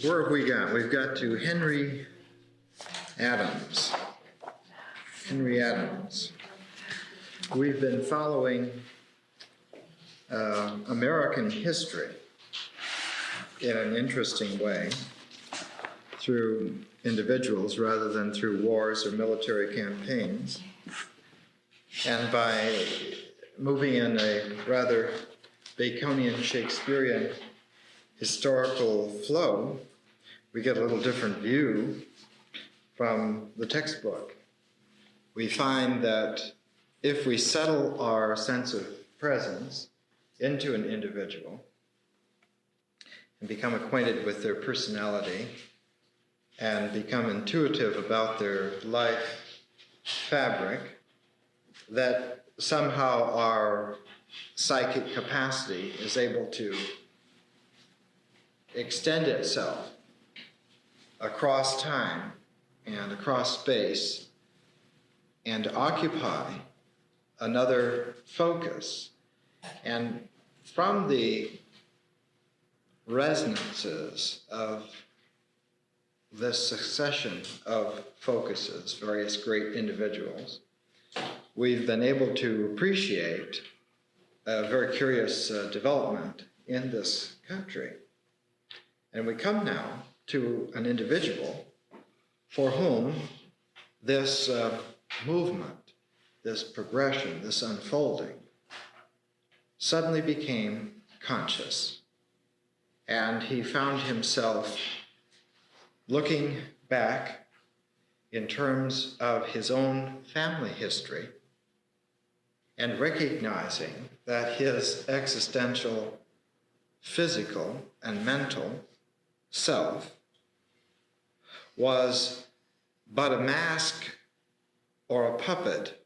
Where have we got? We've got to Henry Adams. Henry Adams. We've been following American history in an interesting way through individuals rather than through wars or military campaigns. And by moving in a rather Baconian Shakespearean historical flow, we get a little different view from the textbook. We find that if we settle our sense of presence into an individual and become acquainted with their personality and become intuitive about their life fabric, that somehow our psychic capacity is able to extend itself across time and across space and occupy another focus. And from the resonances of this succession of focuses, various great individuals, we've been able to appreciate a very curious development in this country. And we come now to an individual for whom this movement, this progression, this unfolding suddenly became conscious. And he found himself looking back in terms of his own family history and recognizing that his existential, physical, and mental self was but a mask or a puppet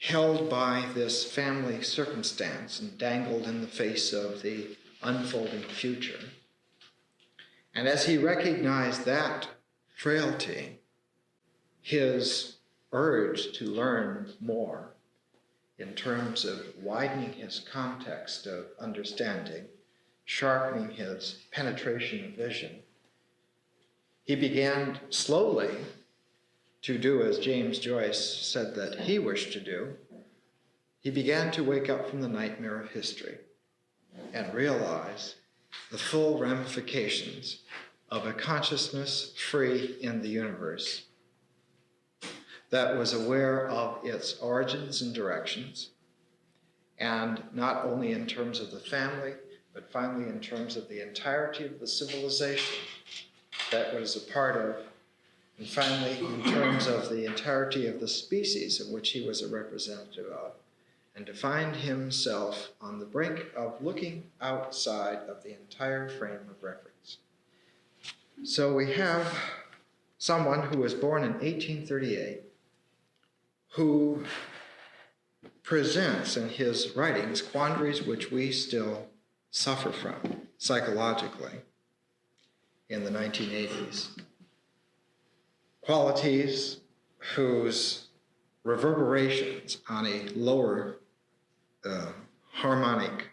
held by this family circumstance and dangled in the face of the unfolding future. And as he recognized that frailty, his urge to learn more in terms of widening his context of understanding, sharpening his penetration of vision, he began slowly to do as James Joyce said that he wished to do. He began to wake up from the nightmare of history and realize the full ramifications of a consciousness free in the universe that was aware of its origins and directions, and not only in terms of the family, but finally in terms of the entirety of the civilization that was a part of, and finally in terms of the entirety of the species of which he was a representative of, and to find himself on the brink of looking outside of the entire frame of reference. So we have someone who was born in 1838 who presents in his writings quandaries which we still suffer from psychologically in the 1980s. Qualities whose reverberations on a lower harmonic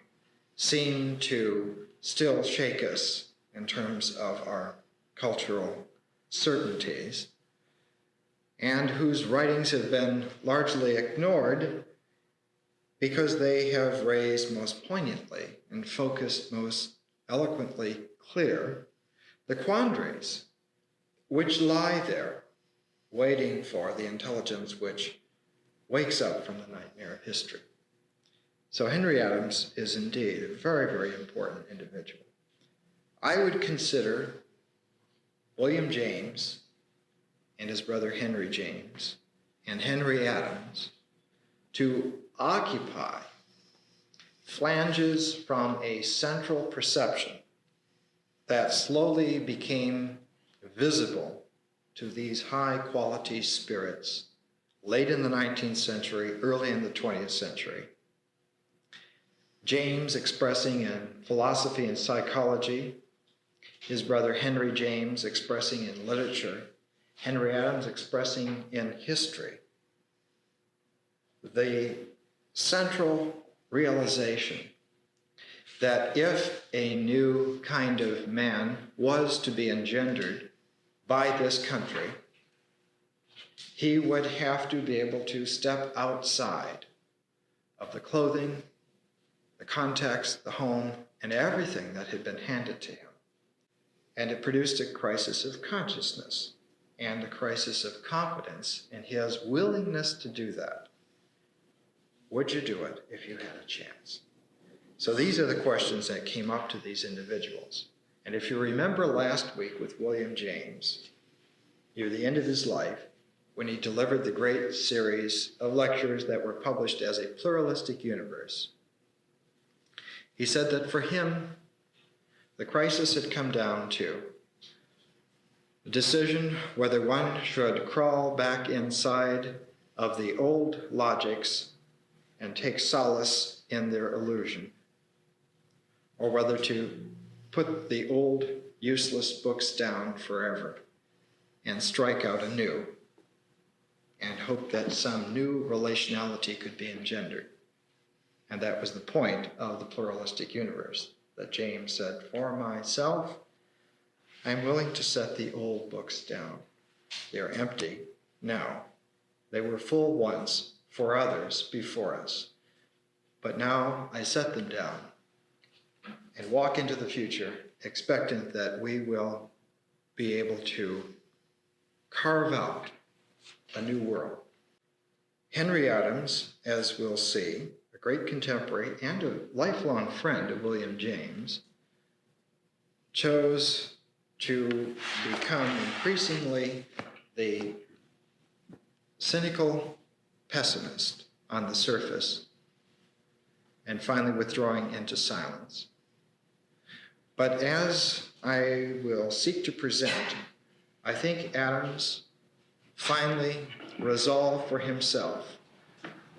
seem to still shake us in terms of our cultural certainties, and whose writings have been largely ignored because they have raised most poignantly and focused most eloquently clear the quandaries which lie there waiting for the intelligence which wakes up from the nightmare of history. So Henry Adams is indeed a very, very important individual. I would consider William James and his brother Henry James and Henry Adams to occupy flanges from a central perception that slowly became visible to these high-quality spirits late in the 19th century, early in the 20th century. James expressing in philosophy and psychology, his brother Henry James expressing in literature, Henry Adams expressing in history. The central realization that if a new kind of man was to be engendered by this country, he would have to be able to step outside of the clothing, the context, the home, and everything that had been handed to him. And it produced a crisis of consciousness and a crisis of confidence in his willingness to do that. Would you do it if you had a chance? So these are the questions that came up to these individuals. And if you remember last week with William James, near the end of his life, when he delivered the great series of lectures that were published as a pluralistic universe, he said that for him, the crisis had come down to the decision whether one should crawl back inside of the old logics and take solace in their illusion, or whether to put the old useless books down forever and strike out anew and hope that some new relationality could be engendered. And that was the point of the pluralistic universe, that James said, for myself, I'm willing to set the old books down. They are empty now. They were full once for others before us. But now I set them down and walk into the future, expectant that we will be able to carve out a new world. Henry Adams, as we'll see, a great contemporary and a lifelong friend of William James, chose to become increasingly the cynical pessimist on the surface and finally withdrawing into silence. But as I will seek to present, I think Adams finally resolved for himself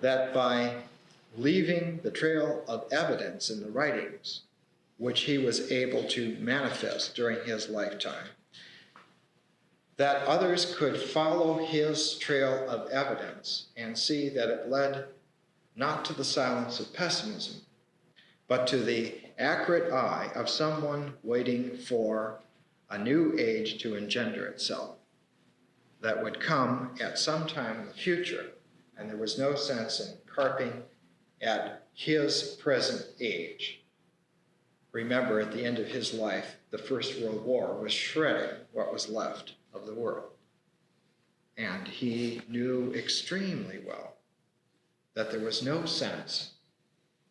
that by leaving the trail of evidence in the writings, which he was able to manifest during his lifetime, that others could follow his trail of evidence and see that it led not to the silence of pessimism, but to the accurate eye of someone waiting for a new age to engender itself that would come at some time in the future, and there was no sense in carping at his present age. Remember, at the end of his life, the First World War was shredding what was left of the world. And he knew extremely well that there was no sense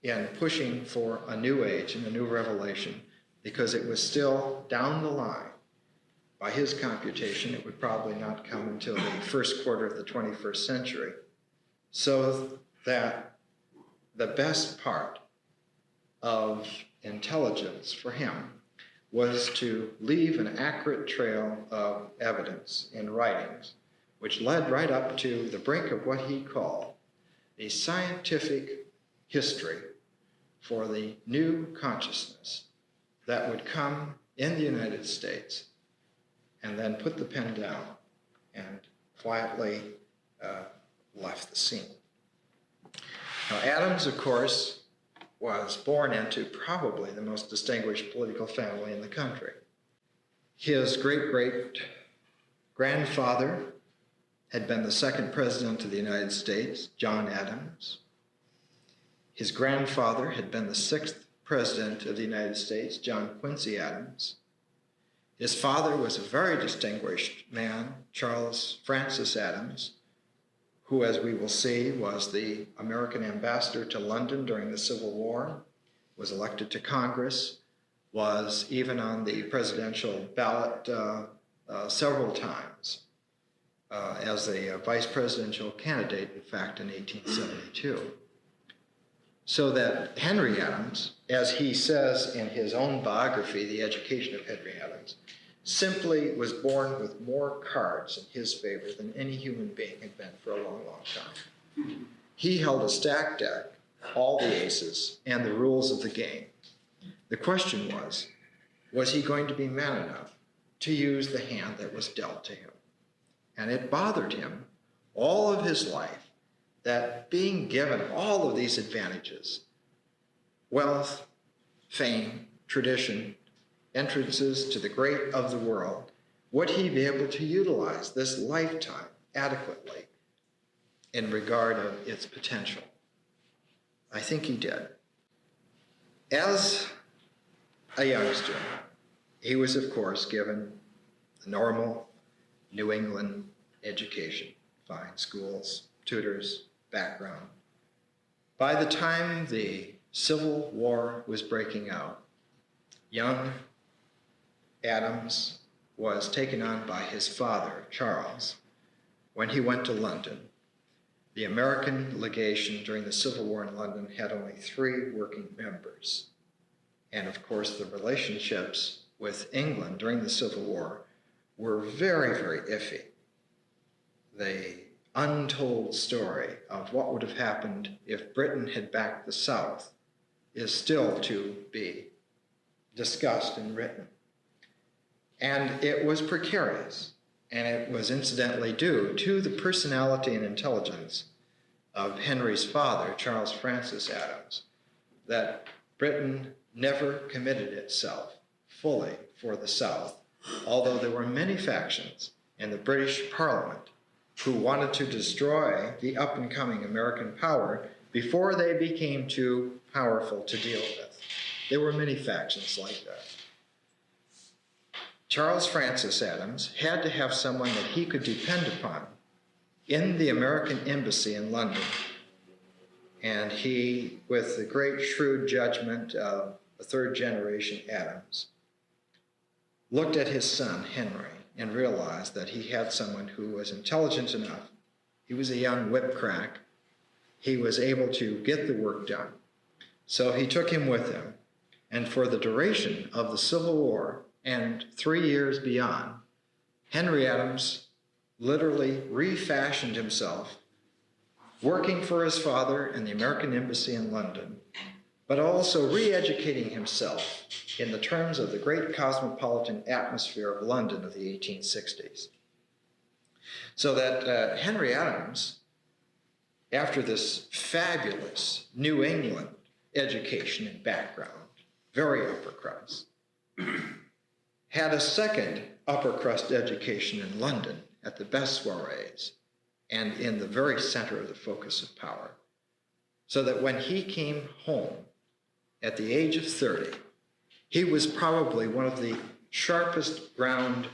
in pushing for a new age and a new revelation, because it was still down the line. By his computation, it would probably not come until the first quarter of the 21st century. So that the best part of intelligence for him was to leave an accurate trail of evidence in writings, which led right up to the brink of what he called the scientific history for the new consciousness that would come in the United States, and then put the pen down and quietly left the scene. Now, Adams, of course, was born into probably the most distinguished political family in the country. His great-great-grandfather had been the second president of the United States, John Adams. His grandfather had been the sixth president of the United States, John Quincy Adams. His father was a very distinguished man, Charles Francis Adams, who, as we will see, was the American ambassador to London during the Civil War, was elected to Congress, was even on the presidential ballot several times as a vice presidential candidate, in fact, in 1872. So that Henry Adams, as he says in his own biography, The Education of Henry Adams, simply was born with more cards in his favor than any human being had been for a long, long time. He held a stacked deck, all the aces, and the rules of the game. The question was he going to be man enough to use the hand that was dealt to him? And it bothered him all of his life that being given all of these advantages, wealth, fame, tradition, entrances to the great of the world, would he be able to utilize this lifetime adequately in regard of its potential? I think he did. As a youngster, he was, of course, given the normal New England education, fine schools, tutors, background. By the time the Civil War was breaking out, young Adams was taken on by his father, Charles, when he went to London. The American legation during the Civil War in London had only 3 working members. And of course, the relationships with England during the Civil War were very, very iffy. The untold story of what would have happened if Britain had backed the South is still to be discussed and written. And it was precarious, and it was incidentally due to the personality and intelligence of Henry's father, Charles Francis Adams, that Britain never committed itself fully for the South, although there were many factions in the British Parliament who wanted to destroy the up-and-coming American power before they became too powerful to deal with. There were many factions like that. Charles Francis Adams had to have someone that he could depend upon in the American embassy in London. And he, with the great shrewd judgment of a third-generation Adams, looked at his son, Henry, and realized that he had someone who was intelligent enough. He was a young whip-crack. He was able to get the work done. So he took him with him. And for the duration of the Civil War and 3 years beyond, Henry Adams literally refashioned himself, working for his father in the American Embassy in London, but also re-educating himself in the terms of the great cosmopolitan atmosphere of London of the 1860s. So that Henry Adams, after this fabulous New England education and background, very upper crust, had a second upper crust education in London at the best soirees and in the very center of the focus of power. So that when he came home at the age of 30, he was probably one of the sharpest ground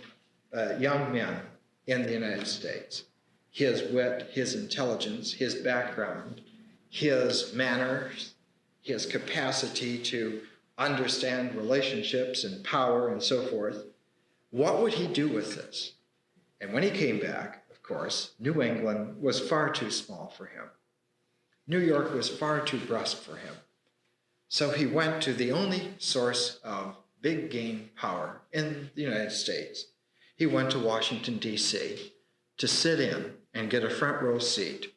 young men in the United States. His wit, his intelligence, his background, his manners, his capacity to understand relationships and power and so forth. What would he do with this? And when he came back, of course, New England was far too small for him. New York was far too brusque for him. So he went to the only source of big game power in the United States. He went to Washington, D.C. to sit in and get a front row seat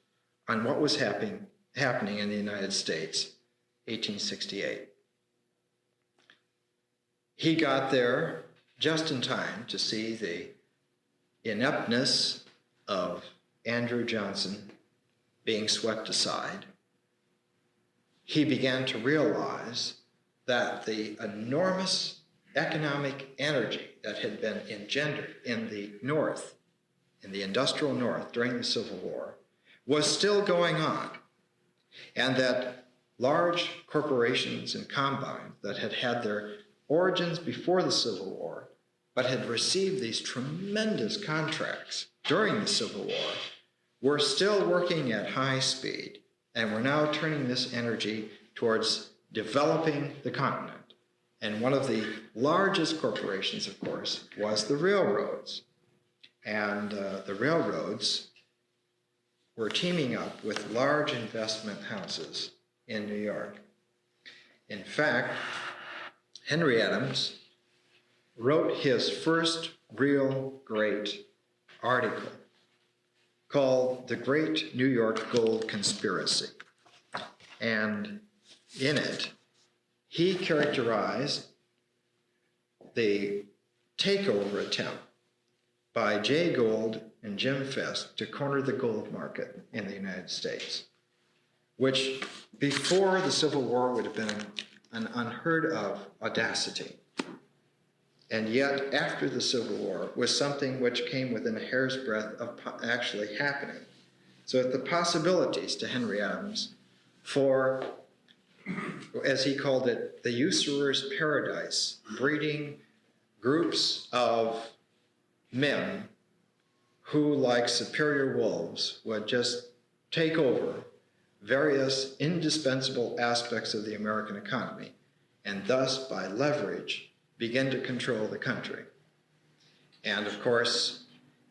on what was happening in the United States, 1868. He got there just in time to see the ineptness of Andrew Johnson being swept aside. He began to realize that the enormous economic energy that had been engendered in the North, in the industrial North during the Civil War, was still going on, and that large corporations and combines that had had their origins before the Civil War, but had received these tremendous contracts during the Civil War, were still working at high speed, and were now turning this energy towards developing the continent. And one of the largest corporations, of course, was the railroads. And the railroads were teaming up with large investment houses in New York. In fact, Henry Adams wrote his first real great article called The Great New York Gold Conspiracy. And in it, he characterized the takeover attempt by Jay Gould and Jim Fisk to corner the gold market in the United States, which before the Civil War would have been an unheard of audacity. And yet, after the Civil War, was something which came within a hair's breadth of actually happening. So the possibilities to Henry Adams for, as he called it, the usurer's paradise, breeding groups of men who, like superior wolves, would just take over various indispensable aspects of the American economy, and thus, by leverage, begin to control the country. And of course,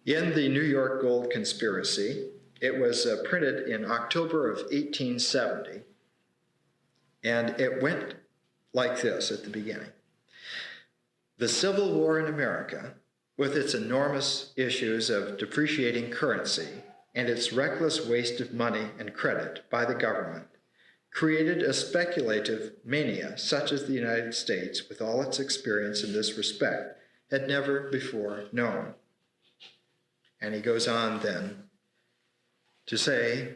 in the New York Gold Conspiracy, it was printed in October of 1870, and it went like this at the beginning. The Civil War in America, with its enormous issues of depreciating currency and its reckless waste of money and credit by the government, created a speculative mania such as the United States, with all its experience in this respect, had never before known. And he goes on then to say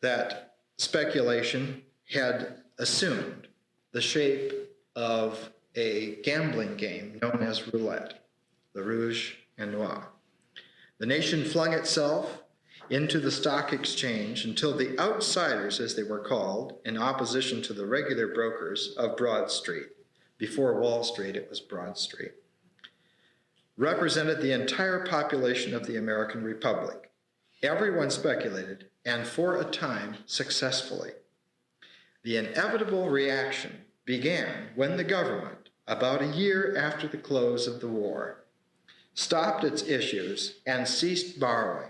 that speculation had assumed the shape of a gambling game known as roulette, the rouge and noir. The nation flung itself into the stock exchange until the outsiders, as they were called, in opposition to the regular brokers of Broad Street, before Wall Street it was Broad Street, represented the entire population of the American Republic. Everyone speculated, and for a time successfully. The inevitable reaction began when the government, about a year after the close of the war, stopped its issues and ceased borrowing.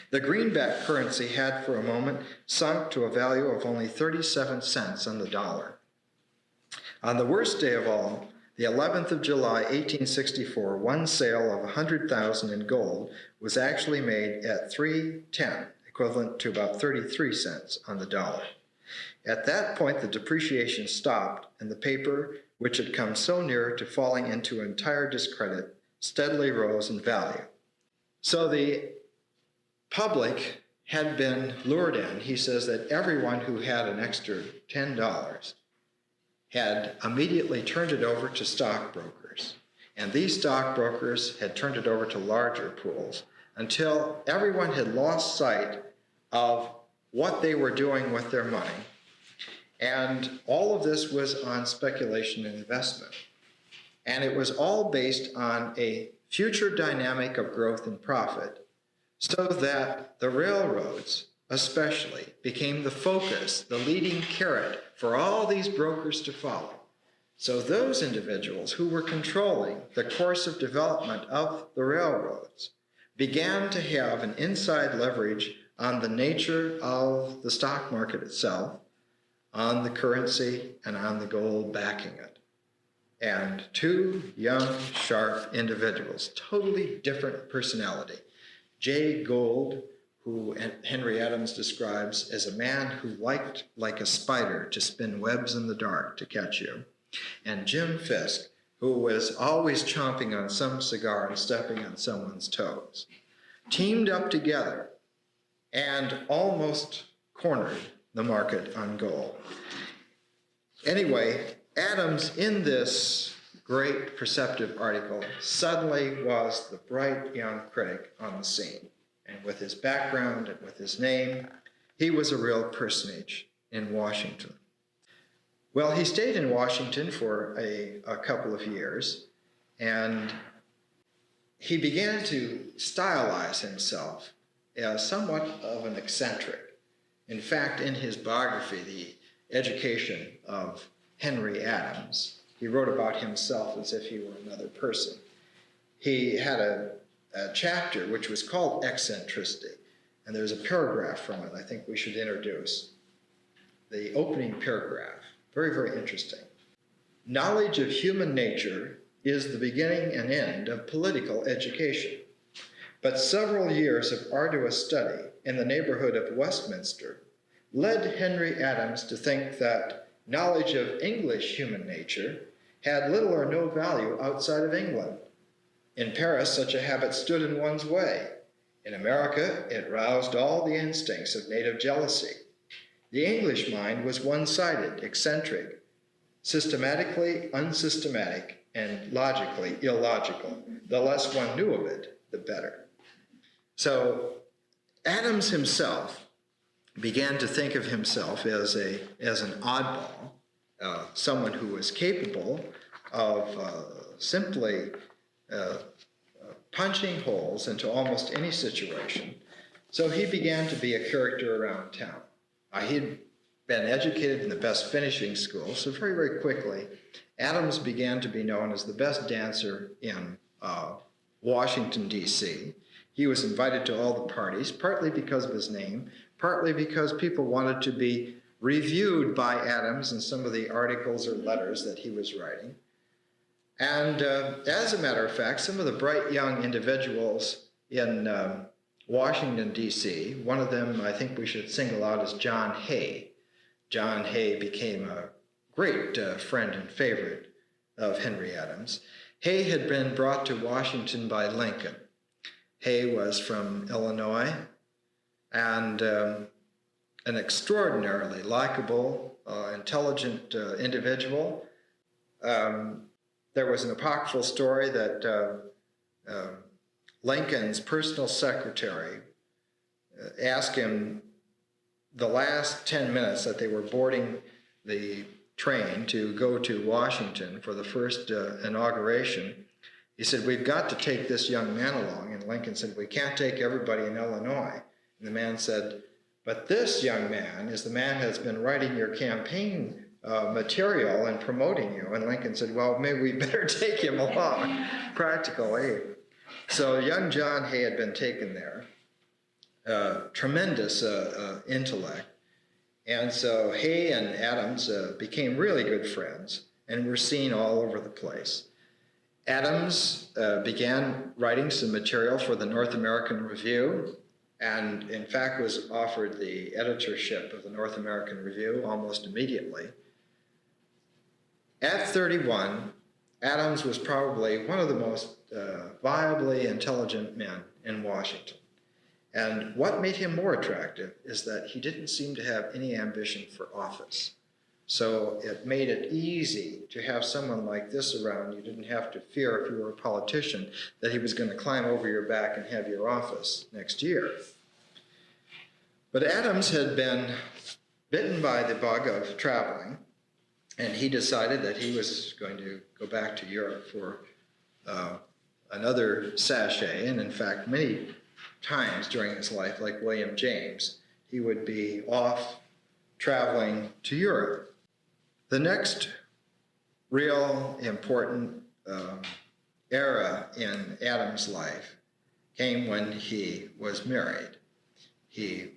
The greenback currency had for a moment sunk to a value of only 37 cents on the dollar. On the worst day of all, the 11th of July, 1864, one sale of 100,000 in gold was actually made at $3.10, equivalent to about 33 cents on the dollar. At that point, the depreciation stopped, and the paper, which had come so near to falling into entire discredit, steadily rose in value. So the public had been lured in. He says that everyone who had an extra $10 had immediately turned it over to stockbrokers. And these stockbrokers had turned it over to larger pools until everyone had lost sight of what they were doing with their money. And all of this was on speculation and investment. And it was all based on a future dynamic of growth and profit, so that the railroads especially became the focus, the leading carrot for all these brokers to follow. So those individuals who were controlling the course of development of the railroads began to have an inside leverage on the nature of the stock market itself, on the currency, and on the gold backing it. And two young, sharp individuals, totally different personality. Jay Gould, who Henry Adams describes as a man who liked, like a spider, to spin webs in the dark to catch you, and Jim Fisk, who was always chomping on some cigar and stepping on someone's toes, teamed up together and almost cornered the market on gold. Anyway, Adams, in this great perceptive article, suddenly was the bright young critic on the scene. And with his background and with his name, he was a real personage in Washington. Well, he stayed in Washington for a couple of years, and he began to stylize himself as somewhat of an eccentric. In fact, in his biography, The Education of Henry Adams, he wrote about himself as if he were another person. He had a chapter which was called Eccentricity, and there's a paragraph from it I think we should introduce. The opening paragraph, very, very interesting. Knowledge of human nature is the beginning and end of political education, but several years of arduous study in the neighborhood of Westminster led Henry Adams to think that knowledge of English human nature had little or no value outside of England. In Paris, such a habit stood in one's way. In America, it roused all the instincts of native jealousy. The English mind was one-sided, eccentric, systematically unsystematic, and logically illogical. The less one knew of it, the better. So Adams himself began to think of himself as an oddball, someone who was capable of simply punching holes into almost any situation. So he began to be a character around town. He'd been educated in the best finishing school, so very, very quickly, Adams began to be known as the best dancer in Washington, D.C. He was invited to all the parties, partly because of his name, partly because people wanted to be reviewed by Adams in some of the articles or letters that he was writing. And as a matter of fact, some of the bright young individuals in Washington, D.C., one of them I think we should single out is John Hay. John Hay became a great friend and favorite of Henry Adams. Hay had been brought to Washington by Lincoln. Hay was from Illinois and an extraordinarily likable, intelligent individual. There was an apocryphal story that Lincoln's personal secretary asked him the last 10 minutes that they were boarding the train to go to Washington for the first inauguration. He said, "We've got to take this young man along." And Lincoln said, "We can't take everybody in Illinois." And the man said, "But this young man is the man that's been writing your campaign material and promoting you." And Lincoln said, "Well, maybe we better take him along." Practical aid. So young John Hay had been taken there. Tremendous intellect. And so Hay and Adams became really good friends and were seen all over the place. Adams began writing some material for the North American Review, and in fact was offered the editorship of the North American Review almost immediately. At 31, Adams was probably one of the most viably intelligent men in Washington. And what made him more attractive is that he didn't seem to have any ambition for office. So it made it easy to have someone like this around. You didn't have to fear, if you were a politician, that he was going to climb over your back and have your office next year. But Adams had been bitten by the bug of traveling, and he decided that he was going to go back to Europe for another sachet. And in fact, many times during his life, like William James, he would be off traveling to Europe. The next real important era in Adams' life came when he was married. He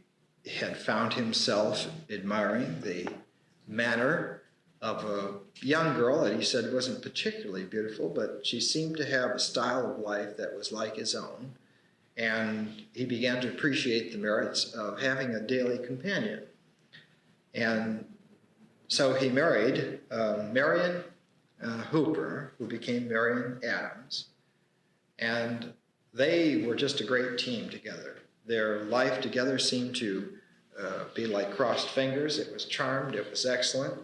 had found himself admiring the manner of a young girl that he said wasn't particularly beautiful, but she seemed to have a style of life that was like his own. And he began to appreciate the merits of having a daily companion. And so he married Marion Hooper, who became Marion Adams. And they were just a great team together. Their life together seemed to be like crossed fingers. It was charmed, it was excellent.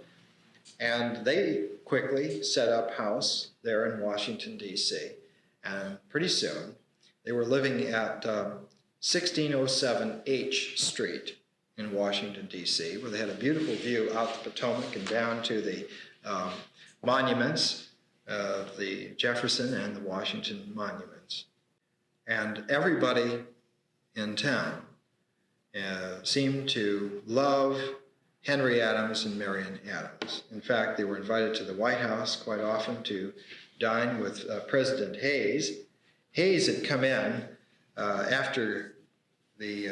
And they quickly set up house there in Washington, D.C. And pretty soon, they were living at 1607 H Street in Washington, D.C., where they had a beautiful view out the Potomac and down to the monuments, the Jefferson and the Washington monuments. And everybody in town seemed to love Henry Adams and Marion Adams. In fact, they were invited to the White House quite often to dine with President Hayes. Hayes had come in after the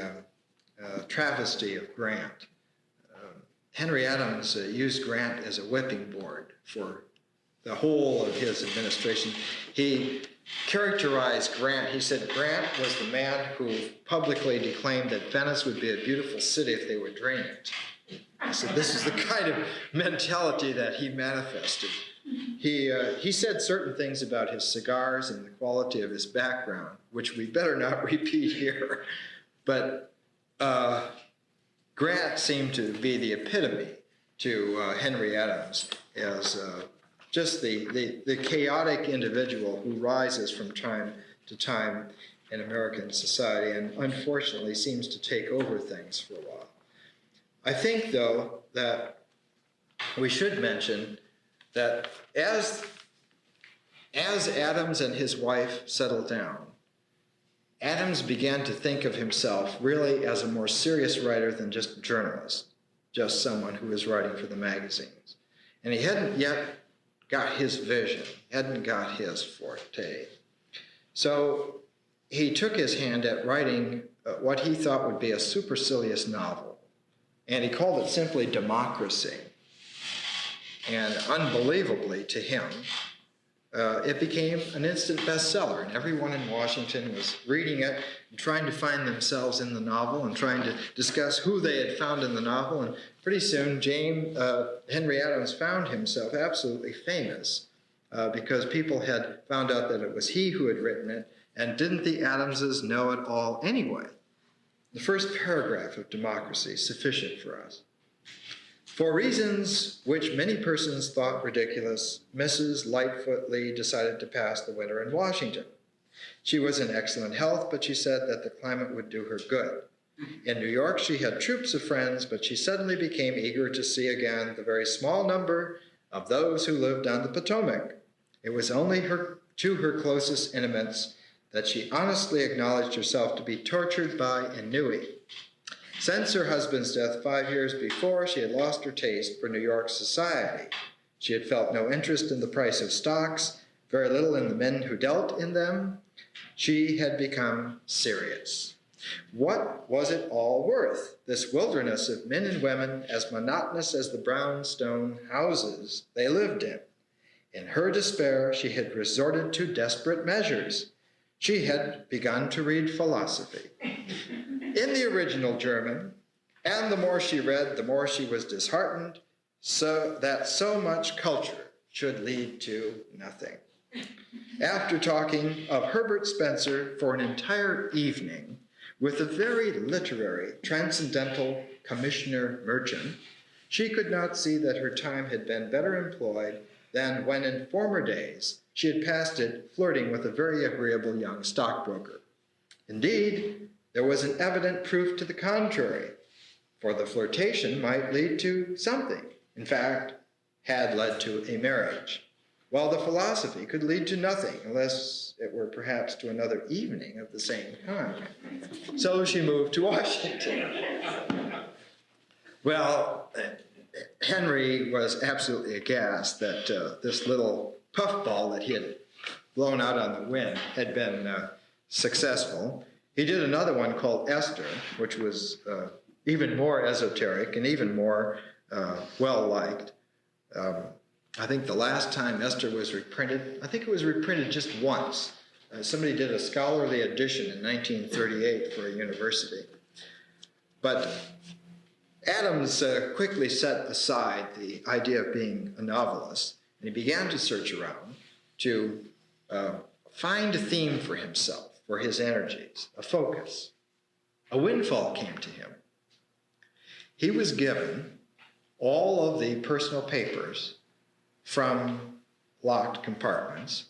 travesty of Grant. Henry Adams used Grant as a whipping board for the whole of his administration. He characterized Grant, he said Grant was the man who publicly declaimed that Venice would be a beautiful city if they would drain it. He said this is the kind of mentality that he manifested. He said certain things about his cigars and the quality of his background, which we better not repeat here. But Grant seemed to be the epitome to Henry Adams. just the chaotic individual who rises from time to time in American society and unfortunately seems to take over things for a while. I think, though, that we should mention that as Adams and his wife settled down, Adams began to think of himself really as a more serious writer than just a journalist, just someone who was writing for the magazines. And he hadn't yet got his vision, hadn't got his forte. So he took his hand at writing what he thought would be a supercilious novel, and he called it simply Democracy. And unbelievably to him, it became an instant bestseller, and everyone in Washington was reading it and trying to find themselves in the novel and trying to discuss who they had found in the novel. And pretty soon, Henry Adams found himself absolutely famous because people had found out that it was he who had written it, and didn't the Adamses know it all anyway? The first paragraph of Democracy is sufficient for us. For reasons which many persons thought ridiculous, Mrs. Lightfoot Lee decided to pass the winter in Washington. She was in excellent health, but she said that the climate would do her good. In New York, she had troops of friends, but she suddenly became eager to see again the very small number of those who lived on the Potomac. It was only to her closest intimates that she honestly acknowledged herself to be tortured by ennui. Since her husband's death 5 years before, she had lost her taste for New York society. She had felt no interest in the price of stocks, very little in the men who dealt in them. She had become serious. What was it all worth, this wilderness of men and women as monotonous as the brownstone houses they lived in? In her despair, she had resorted to desperate measures. She had begun to read philosophy in the original German, and the more she read, the more she was disheartened, so that so much culture should lead to nothing. After talking of Herbert Spencer for an entire evening with a very literary, transcendental commissioner merchant, she could not see that her time had been better employed than when in former days she had passed it flirting with a very agreeable young stockbroker. Indeed, there was an evident proof to the contrary, for the flirtation might lead to something, in fact, had led to a marriage, while the philosophy could lead to nothing, unless it were perhaps to another evening of the same kind. So she moved to Washington. Well, Henry was absolutely aghast that this little puffball that he had blown out on the wind had been successful. He did another one called Esther, which was even more esoteric and even more well-liked. I think the last time Esther was reprinted, I think it was reprinted just once. Somebody did a scholarly edition in 1938 for a university. But Adams quickly set aside the idea of being a novelist, and he began to search around to find a theme for himself, for his energies, a focus. A windfall came to him. He was given all of the personal papers from locked compartments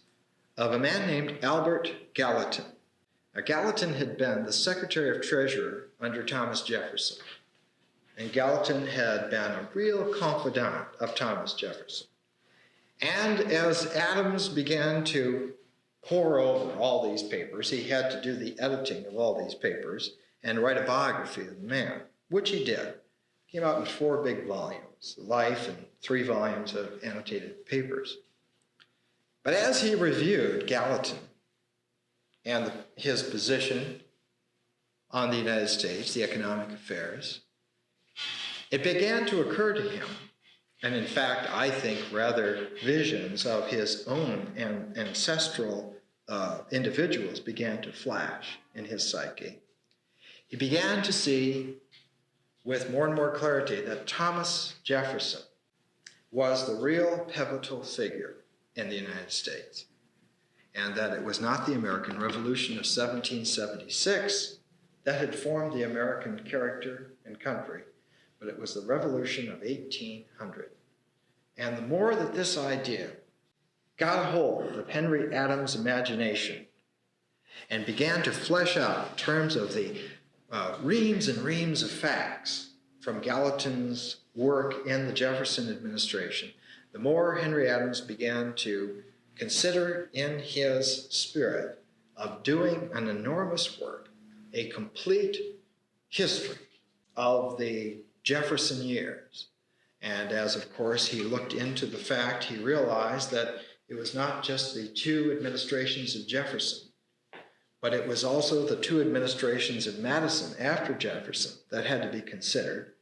of a man named Albert Gallatin. Now, Gallatin had been the Secretary of Treasury under Thomas Jefferson, and Gallatin had been a real confidant of Thomas Jefferson. And as Adams began to pore over all these papers, he had to do the editing of all these papers and write a biography of the man, which he did. It came out in 4 big volumes, Life and 3 volumes of annotated papers. But as he reviewed Gallatin and his position on the United States, the economic affairs, it began to occur to him, and in fact, I think rather visions of his own ancestral individuals began to flash in his psyche. He began to see with more and more clarity that Thomas Jefferson was the real pivotal figure in the United States, and that it was not the American Revolution of 1776 that had formed the American character and country, but it was the Revolution of 1800. And the more that this idea got a hold of Henry Adams' imagination and began to flesh out in terms of the reams and reams of facts from Gallatin's work in the Jefferson administration, the more Henry Adams began to consider in his spirit of doing an enormous work, a complete history of the Jefferson years. And as, of course, he looked into the fact, he realized that it was not just the two administrations of Jefferson, but it was also the two administrations of Madison after Jefferson that had to be considered.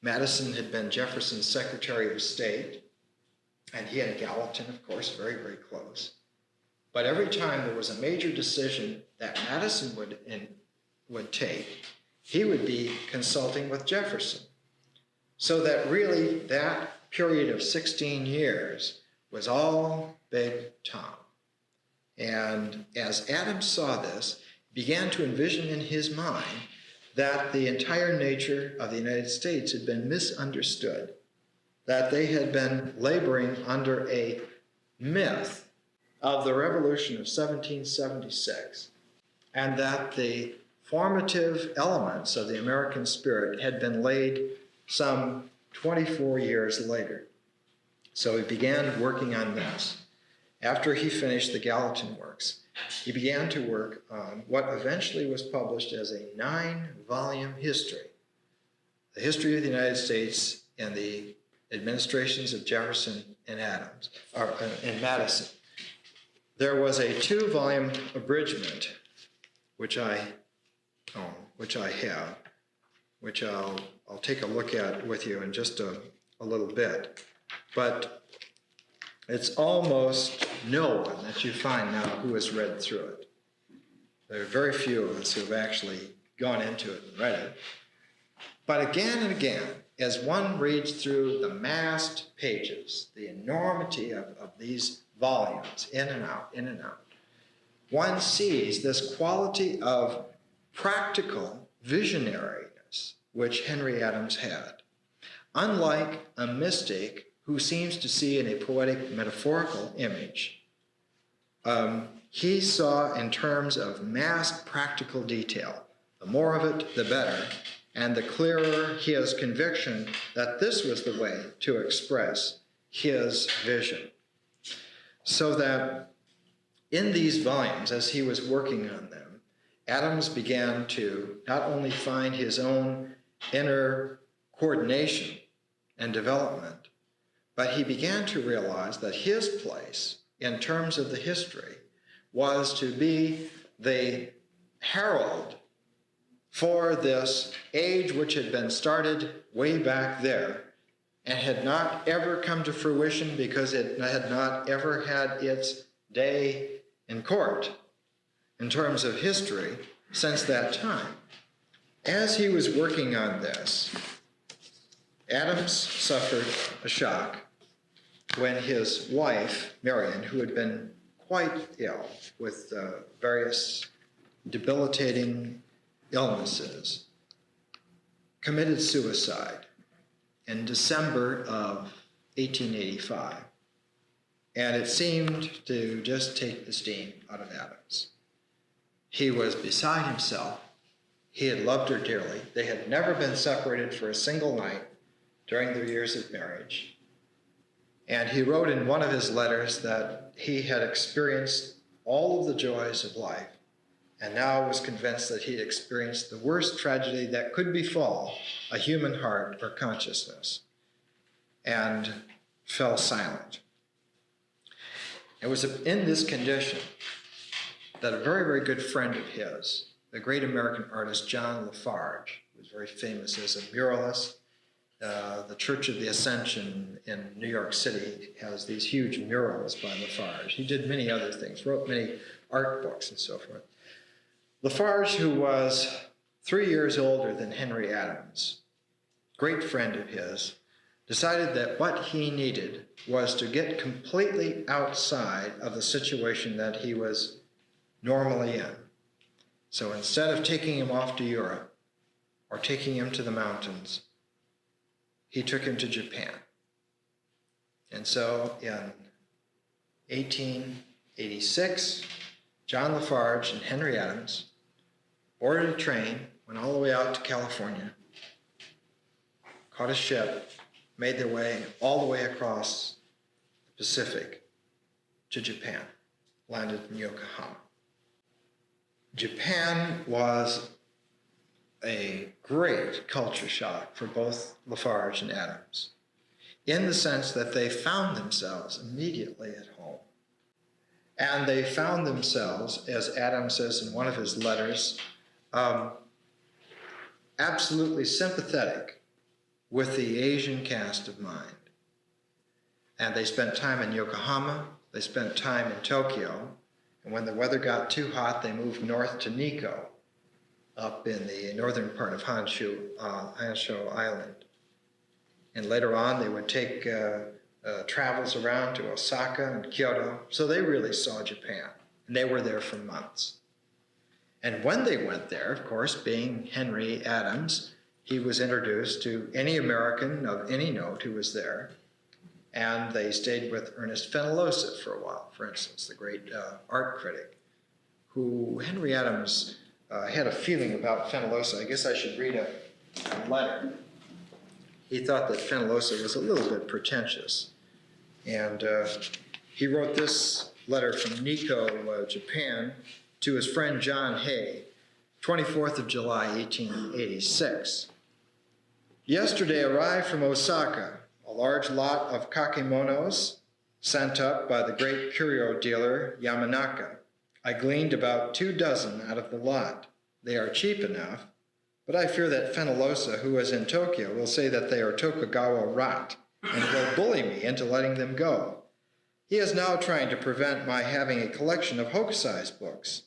Madison had been Jefferson's Secretary of State, and he and Gallatin, of course, very, very close. But every time there was a major decision that Madison would take, he would be consulting with Jefferson. So that really that period of 16 years was all Big Tom. And as Adams saw this, he began to envision in his mind that the entire nature of the United States had been misunderstood, that they had been laboring under a myth of the Revolution of 1776, and that the formative elements of the American spirit had been laid some 24 years later. So he began working on this. After he finished the Gallatin works, he began to work on what eventually was published as a 9-volume history, the history of the United States and the administrations of Jefferson and Adams, or and Madison. There was a 2-volume abridgment, which I have, which I'll take a look at with you in just a little bit. But it's almost no one that you find now who has read through it. There are very few of us who have actually gone into it and read it. But again and again, as one reads through the massed pages, the enormity of these volumes, in and out, one sees this quality of practical visionariness which Henry Adams had. Unlike a mystic who seems to see in a poetic metaphorical image, he saw in terms of massed practical detail. The more of it, the better, and the clearer his conviction that this was the way to express his vision. So that in these volumes, as he was working on them, Adams began to not only find his own inner coordination and development, but he began to realize that his place in terms of the history was to be the herald for this age which had been started way back there and had not ever come to fruition because it had not ever had its day in court in terms of history since that time. As he was working on this, Adams suffered a shock when his wife, Marion, who had been quite ill with various debilitating illnesses, committed suicide in December of 1885. And it seemed to just take the steam out of Adams. He was beside himself. He had loved her dearly. They had never been separated for a single night during their years of marriage. And he wrote in one of his letters that he had experienced all of the joys of life and now was convinced that he had experienced the worst tragedy that could befall a human heart or consciousness, and fell silent. It was in this condition that a very, very good friend of his, the great American artist John Lafarge, who was very famous as a muralist. The Church of the Ascension in New York City has these huge murals by Lafarge. He did many other things, wrote many art books and so forth. Lafarge, who was 3 years older than Henry Adams, great friend of his, decided that what he needed was to get completely outside of the situation that he was normally in. So instead of taking him off to Europe or taking him to the mountains, he took him to Japan. And so in 1886, John Lafarge and Henry Adams boarded a train, went all the way out to California, caught a ship, made their way all the way across the Pacific to Japan, landed in Yokohama. Japan was a great culture shock for both Lafarge and Adams, in the sense that they found themselves immediately at home. And they found themselves, as Adams says in one of his letters, absolutely sympathetic with the Asian cast of mind. And they spent time in Yokohama, they spent time in Tokyo, and when the weather got too hot, they moved north to Nikko, up in the northern part of Honshu Island. And later on, they would take travels around to Osaka and Kyoto, so they really saw Japan, and they were there for months. And when they went there, of course, being Henry Adams, he was introduced to any American of any note who was there, and they stayed with Ernest Fenollosa for a while, for instance, the great art critic, who Henry Adams had a feeling about Fenollosa. I guess I should read a letter. He thought that Fenollosa was a little bit pretentious, and he wrote this letter from Nikko, Japan, to his friend John Hay, 24th of July, 1886. Yesterday arrived from Osaka a large lot of kakemonos sent up by the great curio dealer Yamanaka. I gleaned about 24 out of the lot. They are cheap enough, but I fear that Fenollosa, who is in Tokyo, will say that they are Tokugawa rot and will bully me into letting them go. He is now trying to prevent my having a collection of Hokusai's books.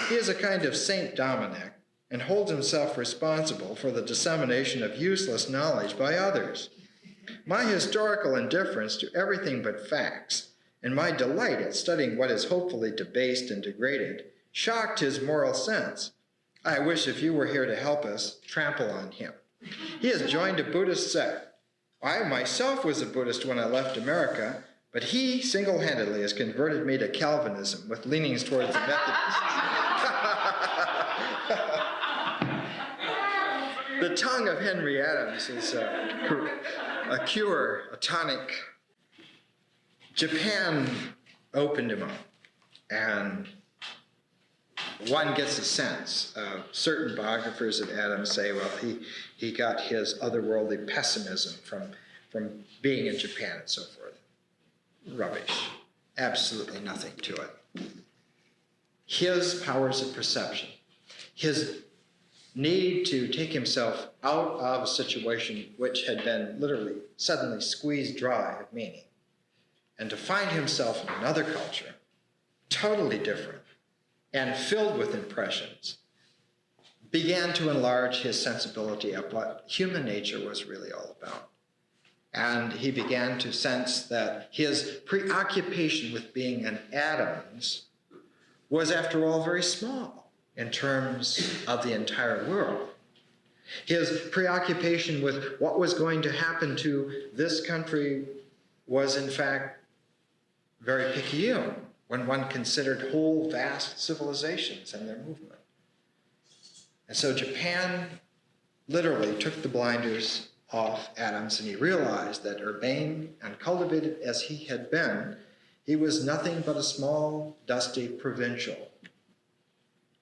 He is a kind of Saint Dominic and holds himself responsible for the dissemination of useless knowledge by others. My historical indifference to everything but facts and my delight at studying what is hopefully debased and degraded shocked his moral sense. I wish if you were here to help us trample on him. He has joined a Buddhist sect. I myself was a Buddhist when I left America, but he single-handedly has converted me to Calvinism with leanings towards the Methodist. The tongue of Henry Adams is a cure, a tonic. Japan opened him up, and one gets a sense. Certain biographers of Adams say, well, he got his otherworldly pessimism from being in Japan and so forth. Rubbish. Absolutely nothing to it. His powers of perception, his need to take himself out of a situation which had been literally suddenly squeezed dry of meaning, and to find himself in another culture, totally different and filled with impressions, began to enlarge his sensibility of what human nature was really all about. And he began to sense that his preoccupation with being an Adams was, after all, very small in terms of the entire world. His preoccupation with what was going to happen to this country was, in fact, very picayune when one considered whole vast civilizations and their movement. And so Japan literally took the blinders off Adams, and he realized that urbane and cultivated as he had been, he was nothing but a small, dusty provincial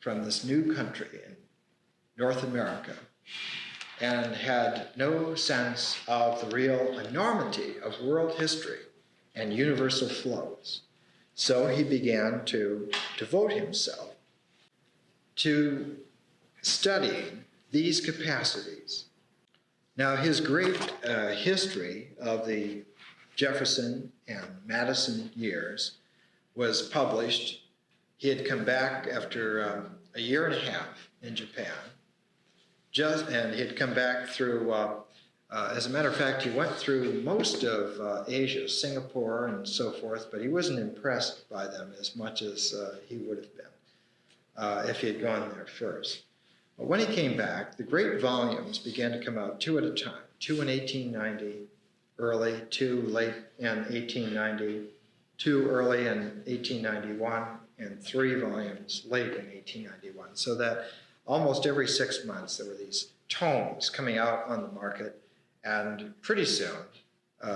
from this new country in North America, and had no sense of the real enormity of world history and universal flows. So he began to devote himself to studying these capacities. Now, his great history of the Jefferson and Madison years was published. He had come back after a year and a half in Japan, and he had come back through, as a matter of fact, he went through most of Asia, Singapore and so forth, but he wasn't impressed by them as much as he would have been if he had gone there first. But when he came back, the great volumes began to come out two at a time, two in 1890, early, 2 late in 1890, 2 early in 1891, and 3 volumes late in 1891. So that almost every 6 months there were these tomes coming out on the market, and pretty soon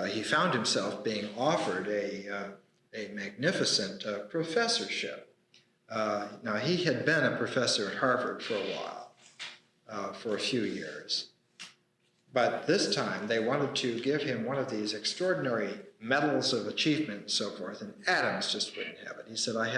he found himself being offered a magnificent professorship. Now, he had been a professor at Harvard for a while, for a few years. But this time, they wanted to give him one of these extraordinary medals of achievement and so forth, and Adams just wouldn't have it. He said, I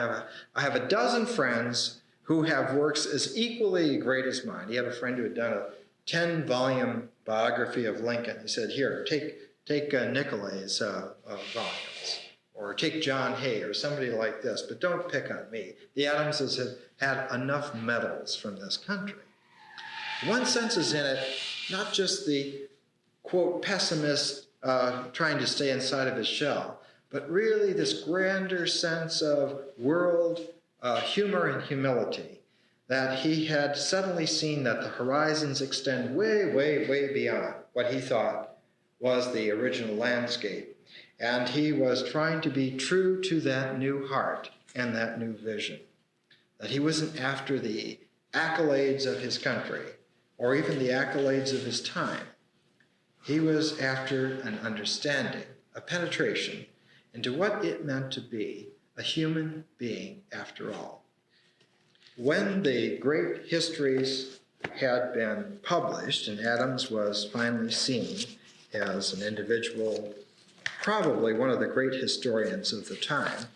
have a dozen friends who have works as equally great as mine. He had a friend who had done a 10-volume biography of Lincoln. He said, here, take Nicolay's volumes, or take John Hay, or somebody like this, but don't pick on me. The Adamses have had enough medals from this country. One sense is in it, not just the, quote, pessimist trying to stay inside of his shell, but really this grander sense of world humor and humility, that he had suddenly seen that the horizons extend way, way, way beyond what he thought was the original landscape. And he was trying to be true to that new heart and that new vision. That he wasn't after the accolades of his country or even the accolades of his time. He was after an understanding, a penetration into what it meant to be a human being after all. When the great histories had been published and Adams was finally seen as an individual, probably one of the great historians of the time,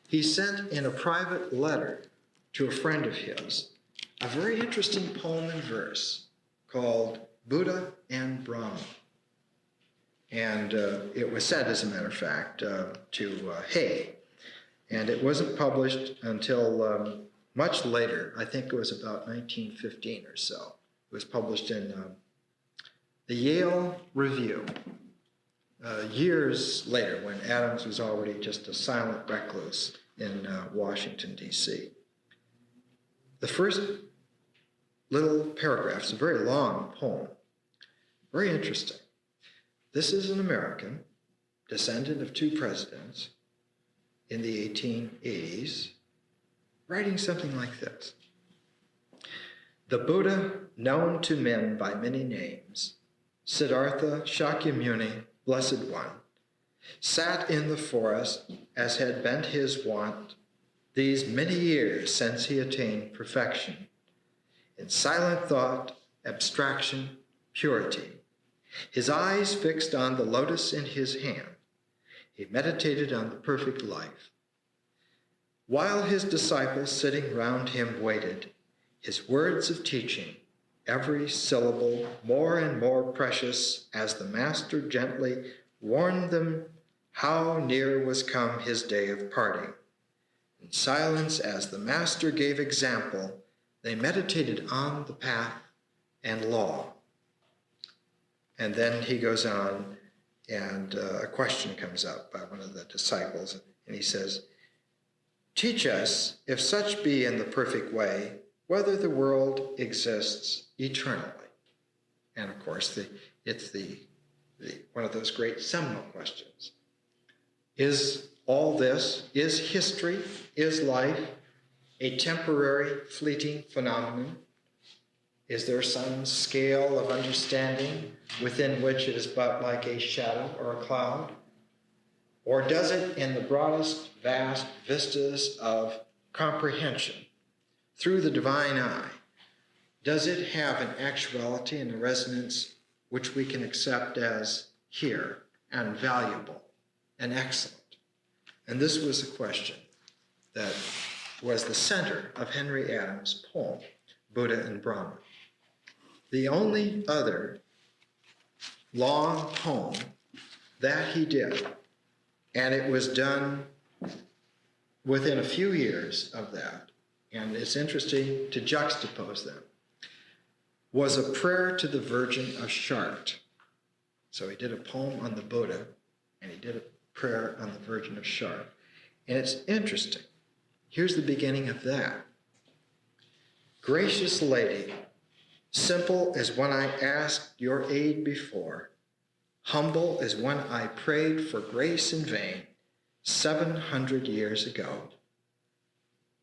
he sent in a private letter to a friend of his a very interesting poem in verse called Buddha and Brahma. And it was sent, as a matter of fact, to Hay. And it wasn't published until much later. I think it was about 1915 or so. It was published in the Yale Review, years later, when Adams was already just a silent recluse in Washington, D.C. The first little paragraph is a very long poem, very interesting. This is an American, descendant of 2 presidents in the 1880s, writing something like this. The Buddha, known to men by many names, Siddhartha Shakyamuni, Blessed One, sat in the forest as had been his wont these many years since he attained perfection, in silent thought, abstraction, purity. His eyes fixed on the lotus in his hand, he meditated on the perfect life. While his disciples sitting round him waited, his words of teaching, every syllable more and more precious as the Master gently warned them how near was come his day of parting. In silence, as the Master gave example, they meditated on the path and law. And then he goes on, and a question comes up by one of the disciples, and he says, teach us, if such be in the perfect way, whether the world exists eternally. And of course, it's one of those great seminal questions. Is all this, is history, is life a temporary, fleeting phenomenon? Is there some scale of understanding within which it is but like a shadow or a cloud? Or does it, in the broadest, vast vistas of comprehension, through the divine eye, does it have an actuality and a resonance which we can accept as here and valuable and excellent? And this was a question that was the center of Henry Adams' poem, Buddha and Brahma. The only other long poem that he did, and it was done within a few years of that, and it's interesting to juxtapose them, was a prayer to the Virgin of Chartres. So he did a poem on the Buddha, and he did a prayer on the Virgin of Chartres. And it's interesting. Here's the beginning of that. Gracious Lady, simple as when I asked your aid before, humble as when I prayed for grace in vain 700 years ago.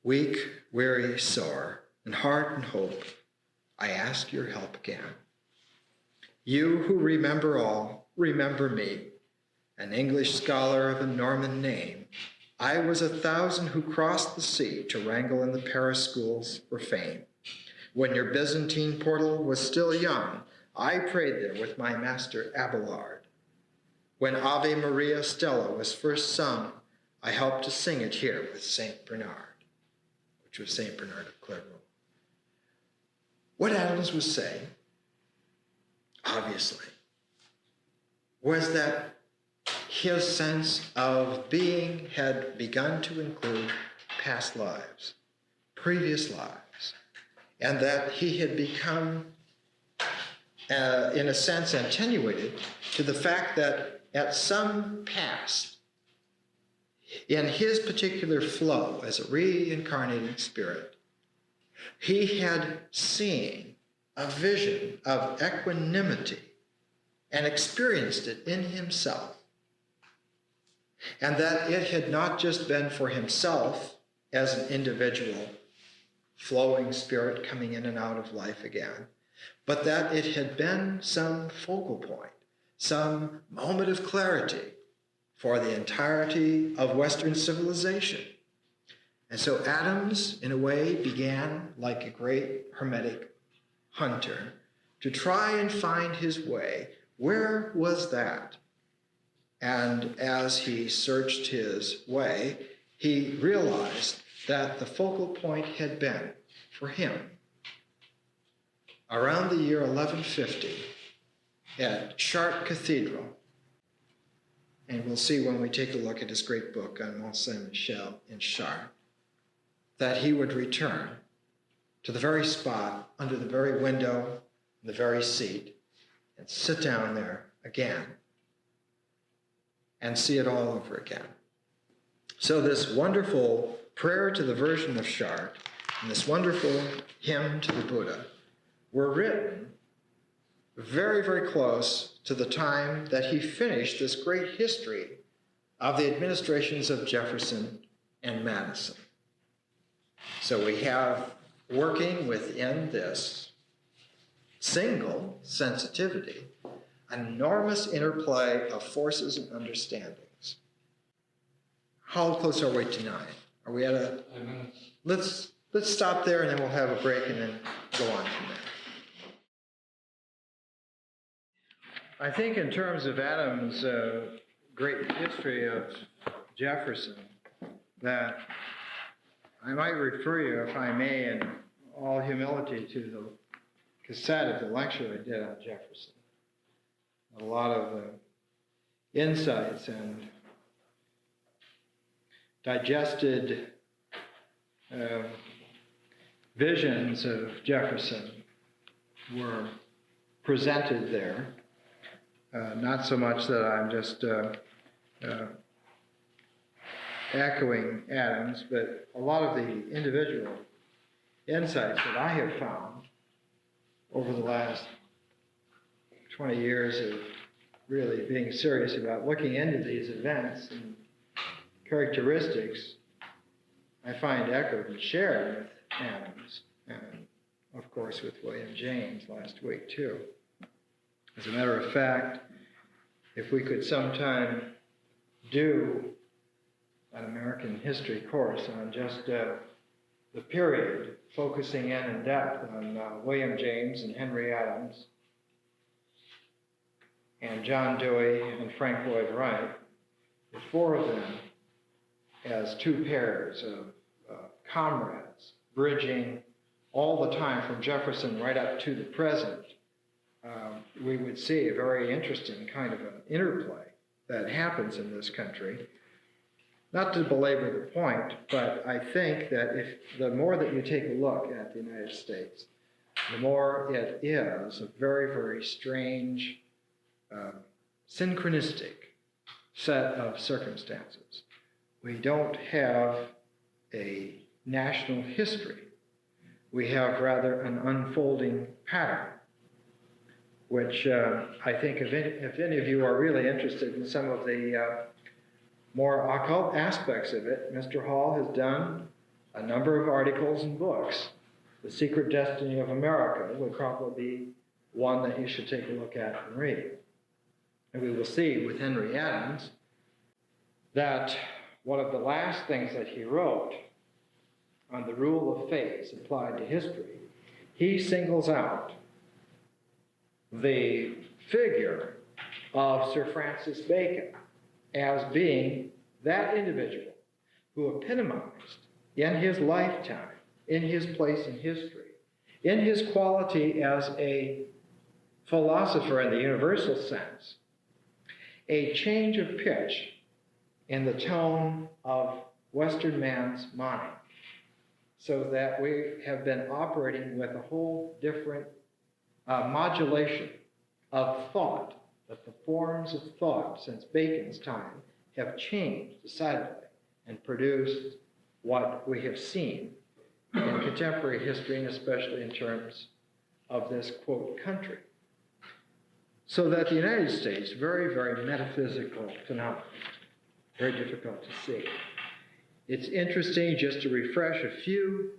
Weak, weary, sore, in heart and hope, I ask your help again. You who remember all, remember me, an English scholar of a Norman name. I was 1,000 who crossed the sea to wrangle in the Paris schools for fame. When your Byzantine portal was still young, I prayed there with my master Abelard. When Ave Maria Stella was first sung, I helped to sing it here with St. Bernard, which was St. Bernard of Clairvaux. What Adams was saying, obviously, was that his sense of being had begun to include past lives, previous lives, and that he had become, in a sense, attenuated to the fact that at some past, in his particular flow as a reincarnating spirit, he had seen a vision of equanimity and experienced it in himself. And that it had not just been for himself as an individual flowing spirit coming in and out of life again, but that it had been some focal point, some moment of clarity for the entirety of Western civilization. And so Adams, in a way, began like a great Hermetic hunter to try and find his way. Where was that? And as he searched his way, he realized that the focal point had been, for him, around the year 1150 at Chartres Cathedral. And we'll see when we take a look at his great book on Mont Saint-Michel in Chartres, that he would return to the very spot, under the very window, the very seat, and sit down there again and see it all over again. So this wonderful prayer to the Virgin of Chartres and this wonderful hymn to the Buddha were written very, very close to the time that he finished this great history of the administrations of Jefferson and Madison. So we have, working within this single sensitivity, an enormous interplay of forces and understandings. How close are we to 9? Are we at a... Let's stop there, and then we'll have a break and then go on from there. I think in terms of Adams' great history of Jefferson, that I might refer you, if I may, in all humility, to the cassette of the lecture I did on Jefferson. A lot of insights and digested visions of Jefferson were presented there. Not so much that I'm just echoing Adams, but a lot of the individual insights that I have found over the last 20 years of really being serious about looking into these events and characteristics, I find echoed and shared with Adams, and of course with William James last week too. As a matter of fact, if we could sometime do an American history course on just the period, focusing in depth on William James and Henry Adams and John Dewey and Frank Lloyd Wright, the four of them as two pairs of comrades, bridging all the time from Jefferson right up to the present, we would see a very interesting kind of an interplay that happens in this country. Not to belabor the point, but I think that if the more that you take a look at the United States, the more it is a very, very strange, synchronistic set of circumstances. We don't have a national history. We have rather an unfolding pattern. which I think if any of you are really interested in some of the more occult aspects of it, Mr. Hall has done a number of articles and books. The Secret Destiny of America would probably be one that you should take a look at and read. And we will see with Henry Adams that one of the last things that he wrote on the rule of phase applied to history, he singles out the figure of Sir Francis Bacon as being that individual who epitomized in his lifetime, in his place in history, in his quality as a philosopher in the universal sense, a change of pitch in the tone of Western man's mind, so that we have been operating with a whole different modulation of thought, that the forms of thought since Bacon's time have changed decidedly and produced what we have seen in contemporary history, and especially in terms of this, quote, country. So that the United States, very, very metaphysical phenomenon, very difficult to see. It's interesting just to refresh a few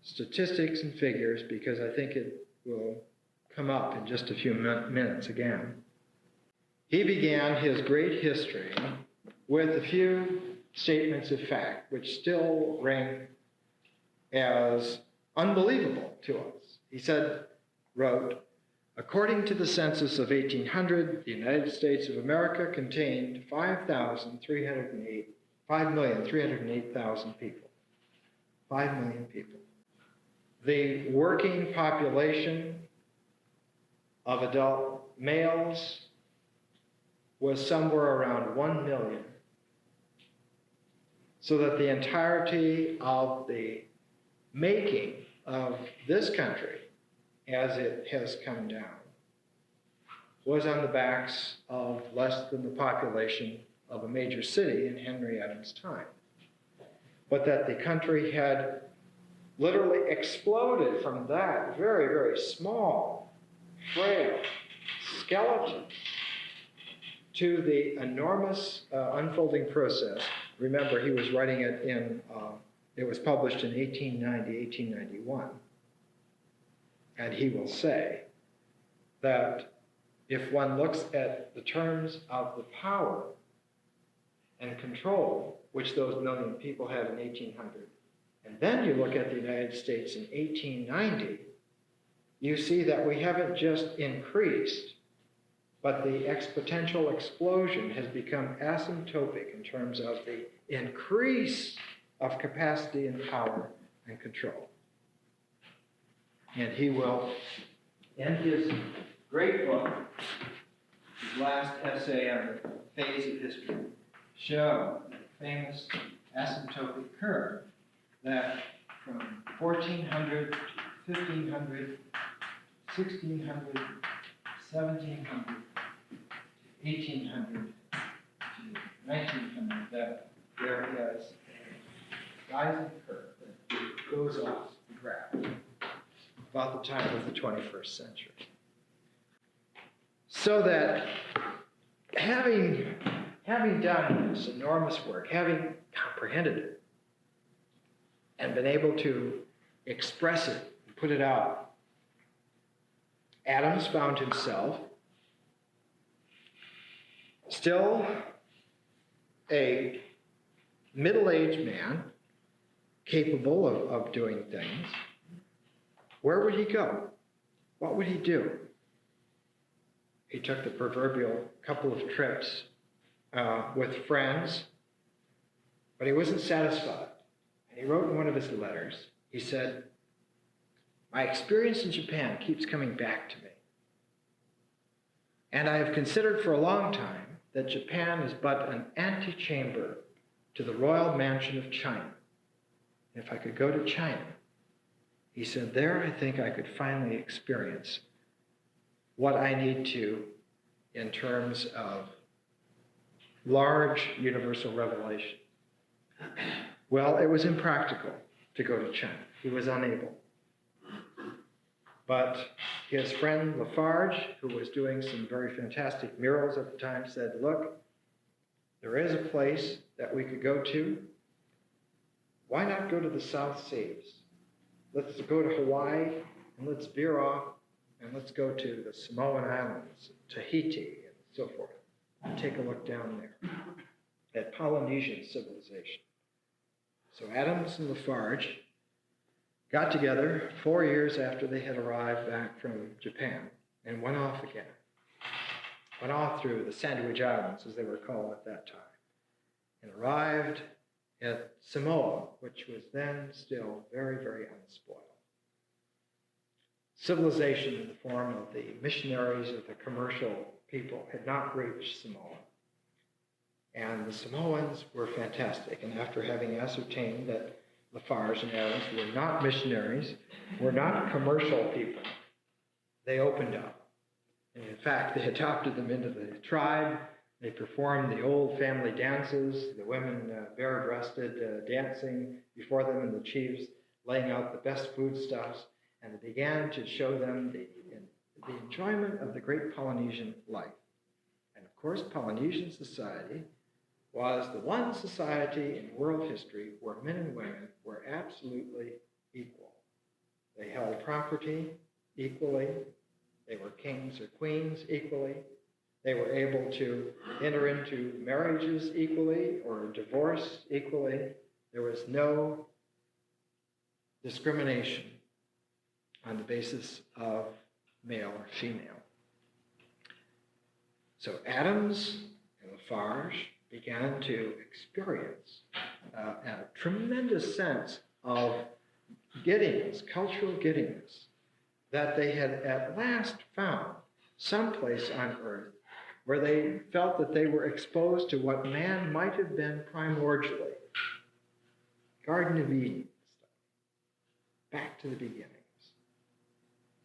statistics and figures, because I think it will come up in just a few minutes again. He began his great history with a few statements of fact, which still ring as unbelievable to us. He wrote, according to the census of 1800, the United States of America contained 5,308,000 people. 5 million people. The working population of adult males was somewhere around 1 million. So that the entirety of the making of this country, as it has come down, was on the backs of less than the population of a major city in Henry Adams' time. But that the country had literally exploded from that very, very small, frail skeleton to the enormous unfolding process. Remember, he was writing it it was published in 1890, 1891. And he will say that if one looks at the terms of the power and control which those million people had in 1800, and then you look at the United States in 1890, you see that we haven't just increased, but the exponential explosion has become asymptotic in terms of the increase of capacity and power and control. And he will, in his great book, his last essay on the phase of history, show the famous asymptotic curve that from 1400 to 1500, 1600, 1700, 1800 to 1900, that there is a rising curve that goes off the graph about the time of the 21st century. So that having done this enormous work, having comprehended it, and been able to express it and put it out, Adams found himself still a middle-aged man, capable of doing things. Where would he go? What would he do? He took the proverbial couple of trips with friends, but he wasn't satisfied. And he wrote in one of his letters, he said, "My experience in Japan keeps coming back to me. And I have considered for a long time that Japan is but an antechamber to the royal mansion of China. If I could go to China," he said, "there I think I could finally experience what I need to in terms of large universal revelation." Well, it was impractical to go to China. He was unable. But his friend Lafarge, who was doing some very fantastic murals at the time, said, look, there is a place that we could go to. Why not go to the South Seas? Let's go to Hawaii, and let's veer off, and let's go to the Samoan Islands, Tahiti, and so forth, and take a look down there at Polynesian civilization. So Adams and Lafarge got together 4 years after they had arrived back from Japan and went off again. Went off through the Sandwich Islands, as they were called at that time, and arrived at Samoa, which was then still very, very unspoiled. Civilization in the form of the missionaries of the commercial people had not reached Samoa. And the Samoans were fantastic. And after having ascertained that Lafarge and Adams were not missionaries, were not commercial people, they opened up. And in fact, they adopted them into the tribe. They performed the old family dances, the women bare-breasted dancing before them, and the chiefs laying out the best foodstuffs. And they began to show them the enjoyment of the great Polynesian life. And of course, Polynesian society was the one society in world history where men and women were absolutely equal. They held property equally. They were kings or queens equally. They were able to enter into marriages equally or divorce equally. There was no discrimination on the basis of male or female. So Adams and Lafarge began to experience a tremendous sense of giddiness, cultural giddiness, that they had at last found someplace on earth where they felt that they were exposed to what man might have been primordially. Garden of Eden stuff. Back to the beginnings.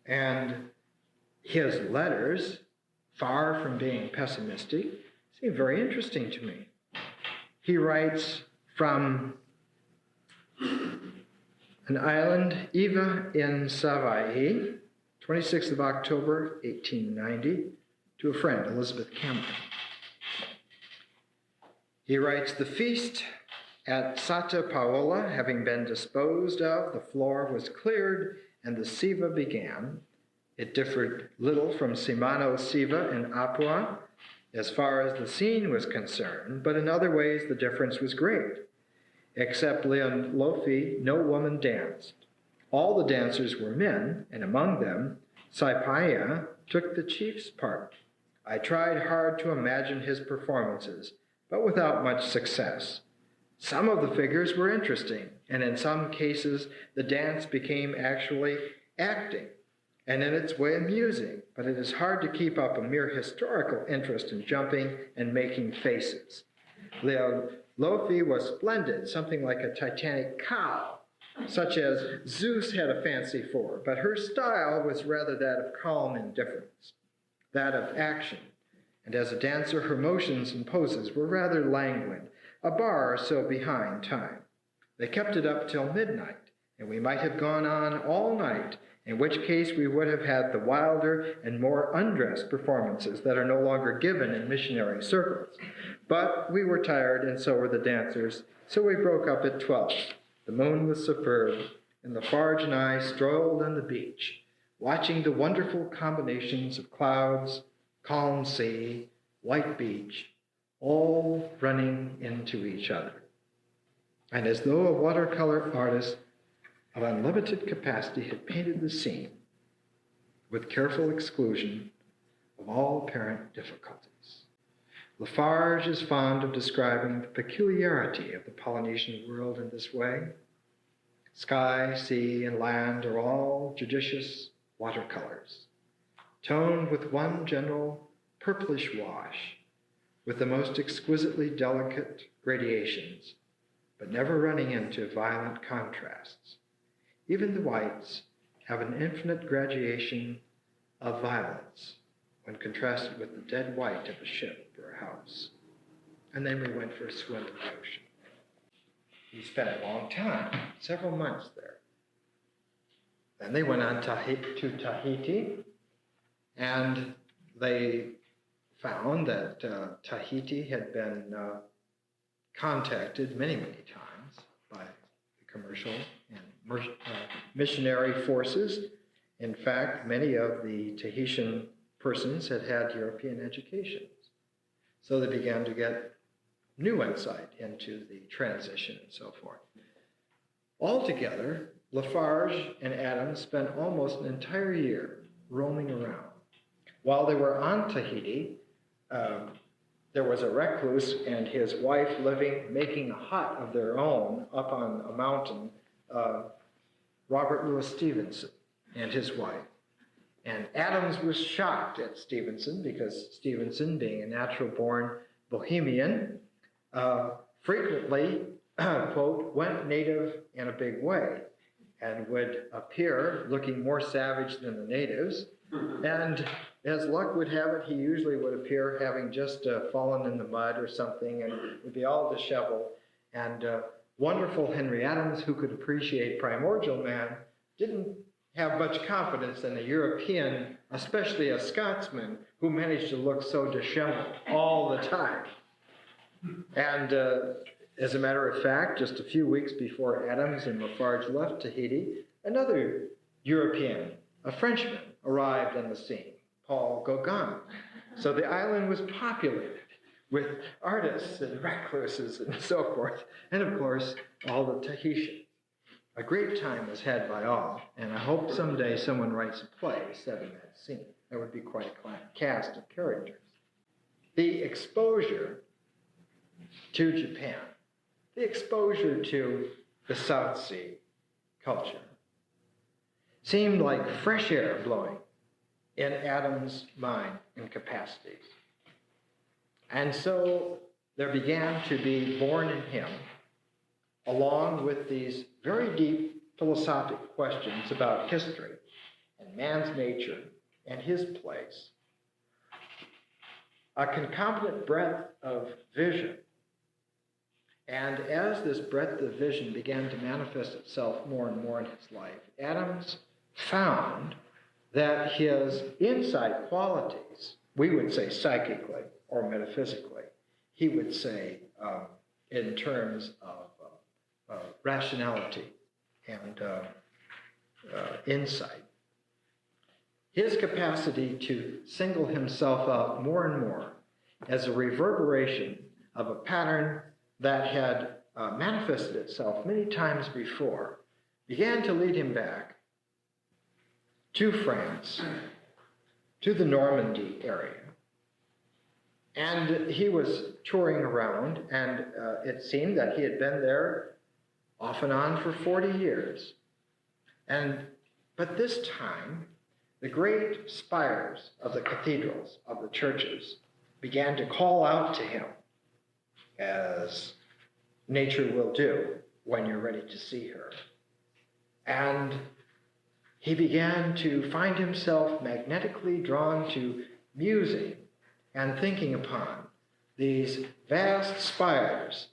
And his letters, far from being pessimistic, seem very interesting to me. He writes from an island, Eva in Savaii, 26th of October, 1890, to a friend, Elizabeth Cameron. He writes, the feast at Santa Paola having been disposed of, the floor was cleared and the Siva began. It differed little from Simano Siva in Apua as far as the scene was concerned, but in other ways the difference was great. Except Leon Lofi, no woman danced. All the dancers were men, and among them, Saipaya took the chief's part. I tried hard to imagine his performances, but without much success. Some of the figures were interesting, and in some cases the dance became actually acting, and in its way amusing, but it is hard to keep up a mere historical interest in jumping and making faces. Leo Lofi was splendid, something like a Titanic cow, such as Zeus had a fancy for, but her style was rather that of calm indifference, that of action, and as a dancer her motions and poses were rather languid, a bar or so behind time. They kept it up till midnight, and we might have gone on all night, in which case we would have had the wilder and more undressed performances that are no longer given in missionary circles. But we were tired, and so were the dancers, so we broke up at 12. The moon was superb, and Lafarge and I strolled on the beach, watching the wonderful combinations of clouds, calm sea, white beach, all running into each other. And as though a watercolor artist of unlimited capacity had painted the scene with careful exclusion of all apparent difficulties. Lafarge is fond of describing the peculiarity of the Polynesian world in this way. Sky, sea, and land are all judicious watercolors, toned with one general purplish wash, with the most exquisitely delicate gradations, but never running into violent contrasts. Even the whites have an infinite gradation of violence when contrasted with the dead white of a ship or a house. And then we went for a swim in the ocean. We spent a long time, several months there. Then they went on to Tahiti, and they found that Tahiti had been contacted many, many times by the commercial and missionary forces. In fact, many of the Tahitian persons had had European educations. So they began to get new insight into the transition and so forth. Altogether, Lafarge and Adams spent almost an entire year roaming around. While they were on Tahiti, there was a recluse and his wife making a hut of their own up on a mountain, Robert Louis Stevenson and his wife. And Adams was shocked at Stevenson because Stevenson, being a natural-born bohemian, frequently, quote, went native in a big way and would appear looking more savage than the natives. And as luck would have it, he usually would appear having just fallen in the mud or something and would be all disheveled. And wonderful Henry Adams, who could appreciate primordial man, didn't have much confidence in a European, especially a Scotsman, who managed to look so disheveled all the time. And as a matter of fact, just a few weeks before Adams and Lafarge left Tahiti, another European, a Frenchman, arrived on the scene, Paul Gauguin. So the island was populated with artists and recluses and so forth, and of course, all the Tahitians. A great time was had by all, and I hope someday someone writes a play set in that scene. That would be quite a cast of characters. The exposure to Japan, the exposure to the South Sea culture, seemed like fresh air blowing in Adams' mind and capacities. And so there began to be born in him, along with these very deep philosophic questions about history and man's nature and his place, a concomitant breadth of vision. And as this breadth of vision began to manifest itself more and more in his life, Adams found that his insight qualities, we would say psychically or metaphysically, he would say in terms of rationality and insight, his capacity to single himself out more and more as a reverberation of a pattern that had manifested itself many times before, began to lead him back to France, to the Normandy area. And he was touring around, and it seemed that he had been there off and on for 40 years. But this time, the great spires of the cathedrals, of the churches, began to call out to him, as nature will do when you're ready to see her. And he began to find himself magnetically drawn to musing and thinking upon these vast spires,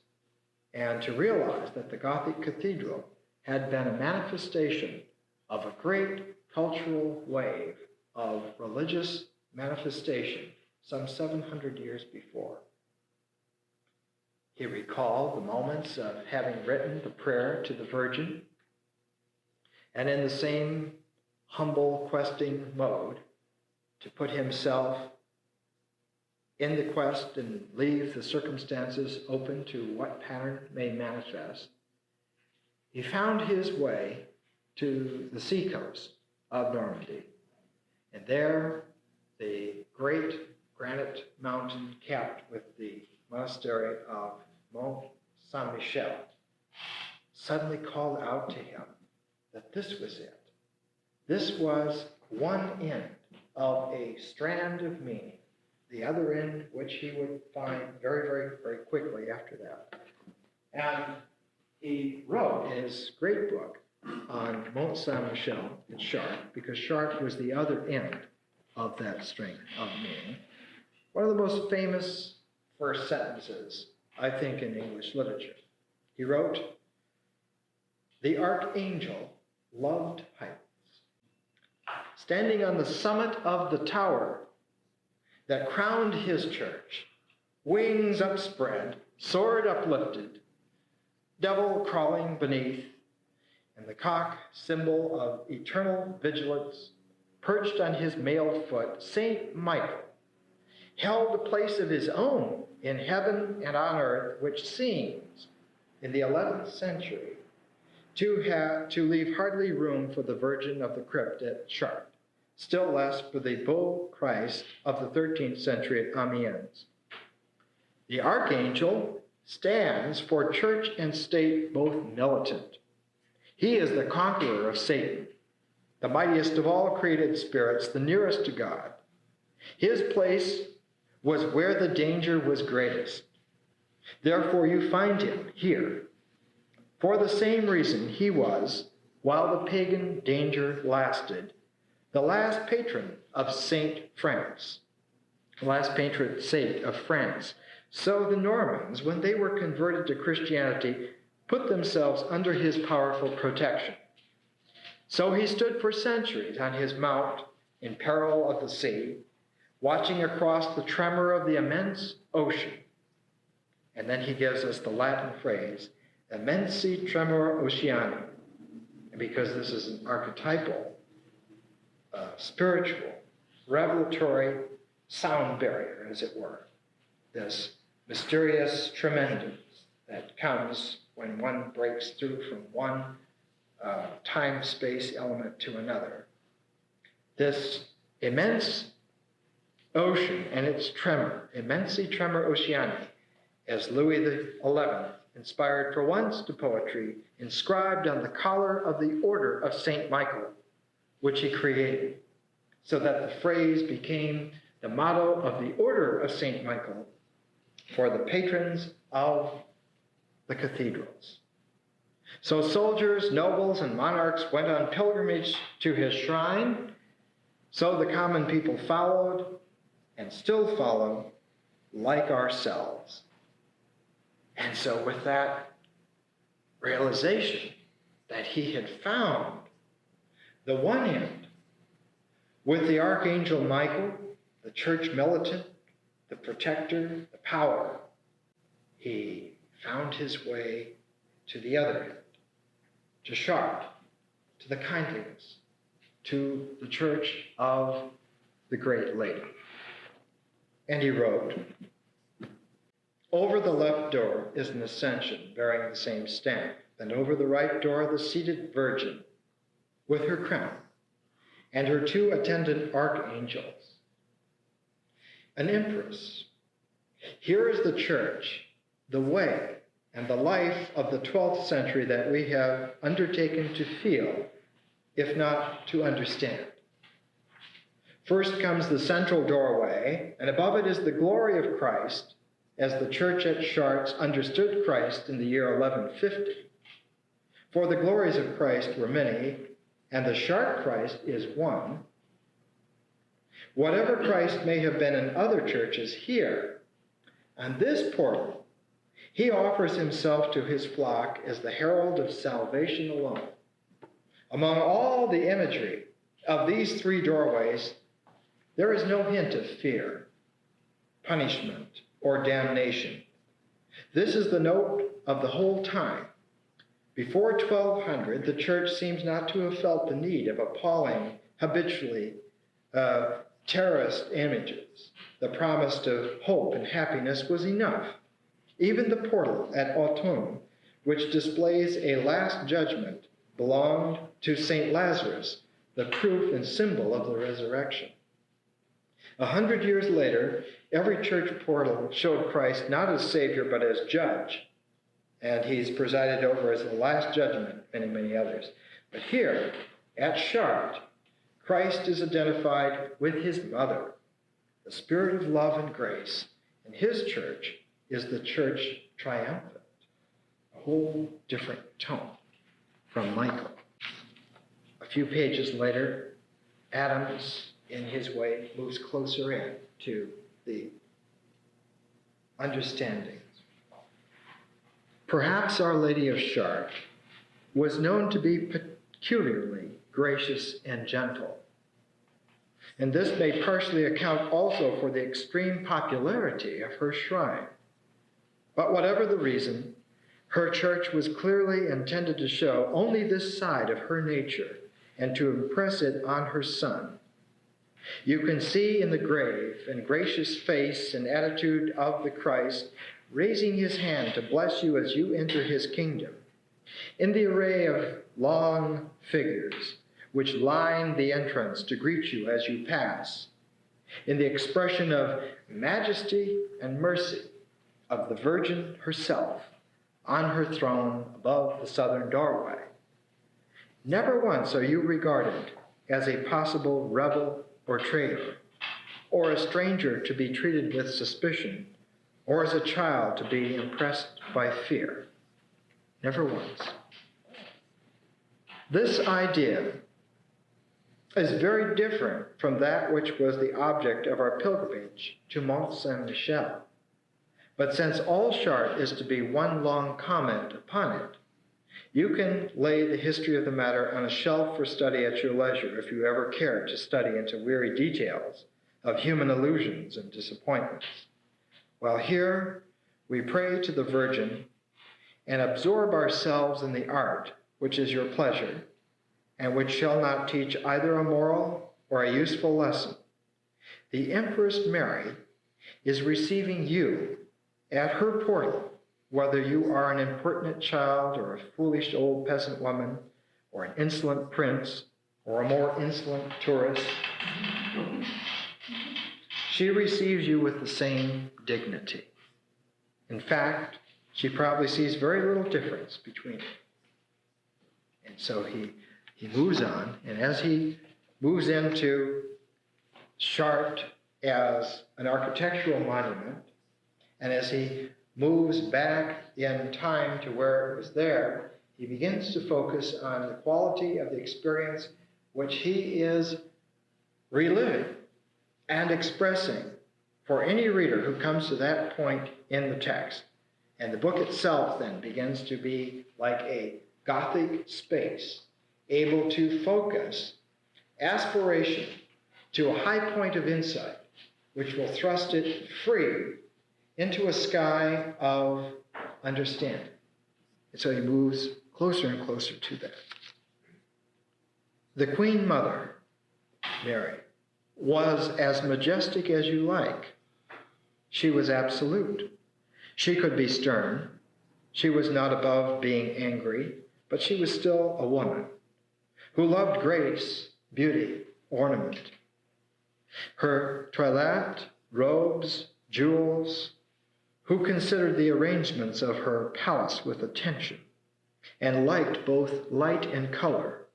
and to realize that the Gothic cathedral had been a manifestation of a great cultural wave of religious manifestation some 700 years before. He recalled the moments of having written the prayer to the Virgin, and in the same humble questing mode, to put himself in the quest and leave the circumstances open to what pattern may manifest, he found his way to the seacoast of Normandy. And there, the great granite mountain capped with the monastery of Mont Saint-Michel suddenly called out to him that this was it. This was one end of a strand of meaning, the other end which he would find very, very, very quickly after that. And he wrote his great book on Mont Saint-Michel and Chartres, because Chartres was the other end of that string of meaning. One of the most famous first sentences, I think, in English literature. He wrote, "The archangel loved heights, standing on the summit of the tower that crowned his church, wings upspread, sword uplifted, devil crawling beneath, and the cock, symbol of eternal vigilance, perched on his mailed foot, Saint Michael held a place of his own in heaven and on earth, which seems, in the 11th century, to leave hardly room for the Virgin of the Crypt at Chartres, still less for the Bull Christ of the 13th century at Amiens. The archangel stands for church and state both militant. He is the conqueror of Satan, the mightiest of all created spirits, the nearest to God. His place was where the danger was greatest. Therefore you find him here. For the same reason he was, while the pagan danger lasted, the last patron of Saint France, the last patron saint of France. So the Normans, when they were converted to Christianity, put themselves under his powerful protection. So he stood for centuries on his mount in peril of the sea, watching across the tremor of the immense ocean. And then he gives us the Latin phrase, immensi tremor oceani. And because this is an archetypal, spiritual, revelatory sound barrier, as it were, this mysterious tremendum that comes when one breaks through from one time-space element to another. This immense ocean and its tremor, immensi tremor oceani, as Louis XI inspired for once to poetry, inscribed on the collar of the Order of St. Michael, which he created, so that the phrase became the motto of the Order of St. Michael for the patrons of the cathedrals. So soldiers, nobles, and monarchs went on pilgrimage to his shrine. So the common people followed and still follow like ourselves. And so with that realization that he had found the one end with the Archangel Michael, the church militant, the protector, the power, he found his way to the other end, to Chartres, to the kindliness, to the church of the Great Lady. And he wrote, over the left door is an ascension bearing the same stamp, and over the right door the seated Virgin with her crown and her two attendant archangels, an empress. Here is the church, the way and the life of the 12th century that we have undertaken to feel, if not to understand. First comes the central doorway, and above it is the glory of Christ, as the church at Chartres understood Christ in the year 1150. For the glories of Christ were many, and the Chartres Christ is one. Whatever Christ may have been in other churches, here, on this portal, he offers himself to his flock as the herald of salvation alone. Among all the imagery of these three doorways, there is no hint of fear, punishment, or damnation. This is the note of the whole time. Before 1200, the church seems not to have felt the need of appalling, habitually terrorist images. The promise of hope and happiness was enough. Even the portal at Autun, which displays a last judgment, belonged to St. Lazarus, the proof and symbol of the resurrection. 100 years later, every church portal showed Christ not as Savior, but as judge. And he's presided over as the last judgment, many others. But here, at Chartres, Christ is identified with his mother, the spirit of love and grace, and his church is the church triumphant, a whole different tone from Michael. A few pages later, Adams, in his way, moves closer in to the understanding. Perhaps Our Lady of Chartres was known to be peculiarly gracious and gentle, And this may partially account also for the extreme popularity of her shrine. But whatever the reason, her church was clearly intended to show only this side of her nature and to impress it on her son. You can see in the grave and gracious face and attitude of the Christ raising his hand to bless you as you enter his kingdom, in the array of long figures which line the entrance to greet you as you pass, in the expression of majesty and mercy of the Virgin herself on her throne above the southern doorway. Never once are you regarded as a possible rebel or traitor, or a stranger to be treated with suspicion, or as a child to be impressed by fear. Never once. This idea is very different from that which was the object of our pilgrimage to Mont Saint-Michel. But since all Chartres is to be one long comment upon it, you can lay the history of the matter on a shelf for study at your leisure if you ever care to study into weary details of human illusions and disappointments. While here, we pray to the Virgin and absorb ourselves in the art which is your pleasure, and which shall not teach either a moral or a useful lesson. The Empress Mary is receiving you at her portal, whether you are an impertinent child or a foolish old peasant woman or an insolent prince or a more insolent tourist. She receives you with the same dignity. In fact, she probably sees very little difference between you. And so he moves on, and as he moves into Chartres as an architectural monument, and as he moves back in time to where it was there, he begins to focus on the quality of the experience which he is reliving and expressing for any reader who comes to that point in the text. And the book itself then begins to be like a Gothic space, able to focus aspiration to a high point of insight, which will thrust it free into a sky of understanding. And so he moves closer and closer to that. The Queen Mother, Mary, was as majestic as you like. She was absolute. She could be stern. She was not above being angry, but she was still a woman who loved grace, beauty, ornament. Her toilette, robes, jewels, who considered the arrangements of her palace with attention and liked both light and color,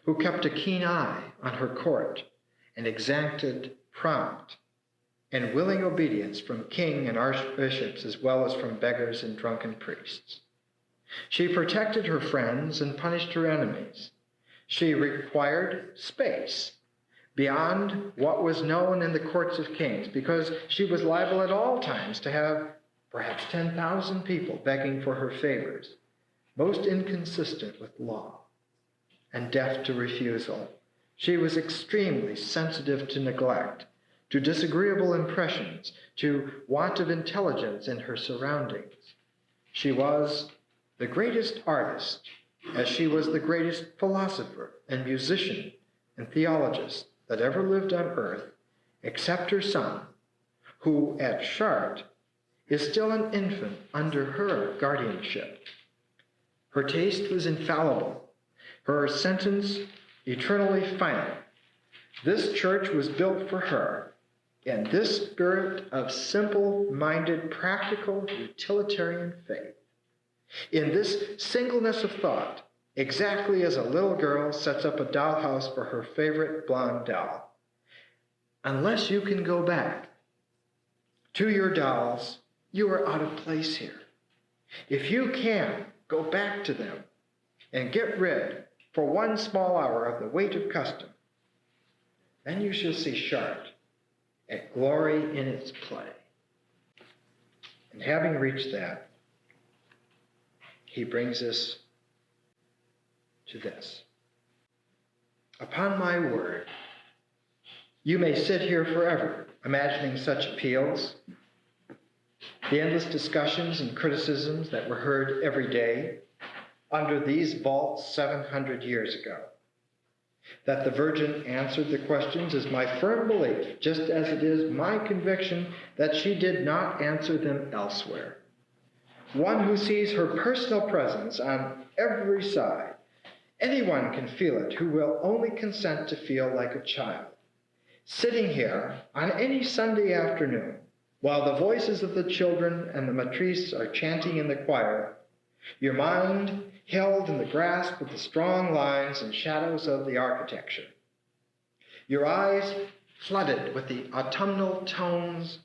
who kept a keen eye on her court and exacted prompt and willing obedience from king and archbishops as well as from beggars and drunken priests. She protected her friends and punished her enemies. She required space beyond what was known in the courts of kings, because she was liable at all times to have perhaps 10,000 people begging for her favors, most inconsistent with law and deaf to refusal. She was extremely sensitive to neglect, to disagreeable impressions, to want of intelligence in her surroundings. She was the greatest artist, as she was the greatest philosopher and musician and theologist that ever lived on earth, except her son, who at Chartres is still an infant under her guardianship. Her taste was infallible, her sentence eternally final. This church was built for her in this spirit of simple-minded, practical, utilitarian faith, in this singleness of thought, exactly as a little girl sets up a dollhouse for her favorite blonde doll. Unless you can go back to your dolls, you are out of place here. If you can go back to them and get rid for one small hour of the weight of custom, then you shall see Chartres at glory in its play. And having reached that, he brings us to this. Upon my word, You may sit here forever imagining such appeals, the endless discussions and criticisms that were heard every day under these vaults 700 years ago. That the Virgin answered the questions is my firm belief, just as it is my conviction that she did not answer them elsewhere. One who sees her personal presence on every side, anyone can feel it who will only consent to feel like a child. Sitting here on any Sunday afternoon, while the voices of the children and the matrice are chanting in the choir, your mind held in the grasp of the strong lines and shadows of the architecture, your eyes flooded with the autumnal tones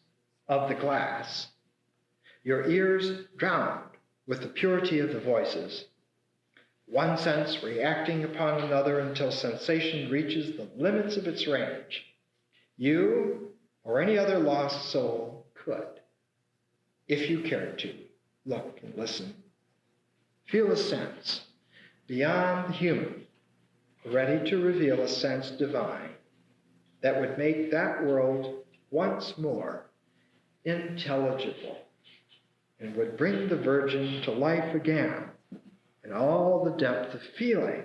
of the glass, your ears drowned with the purity of the voices, one sense reacting upon another until sensation reaches the limits of its range. You or any other lost soul could, if you cared to, look and listen. Feel a sense beyond the human, ready to reveal a sense divine that would make that world once more intelligible and would bring the Virgin to life again in all the depth of feeling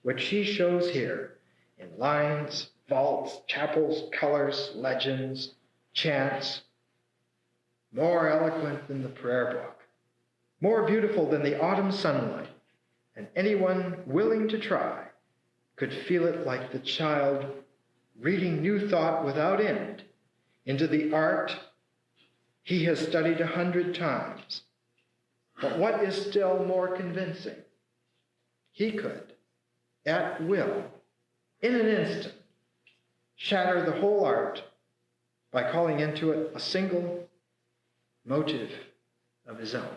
which she shows here in lines, vaults, chapels, colors, legends, chants, more eloquent than the prayer book, more beautiful than the autumn sunlight, and anyone willing to try could feel it like the child reading new thought without end into the art he has studied 100 times. But what is still more convincing, he could, at will, in an instant, shatter the whole art by calling into it a single motive of his own.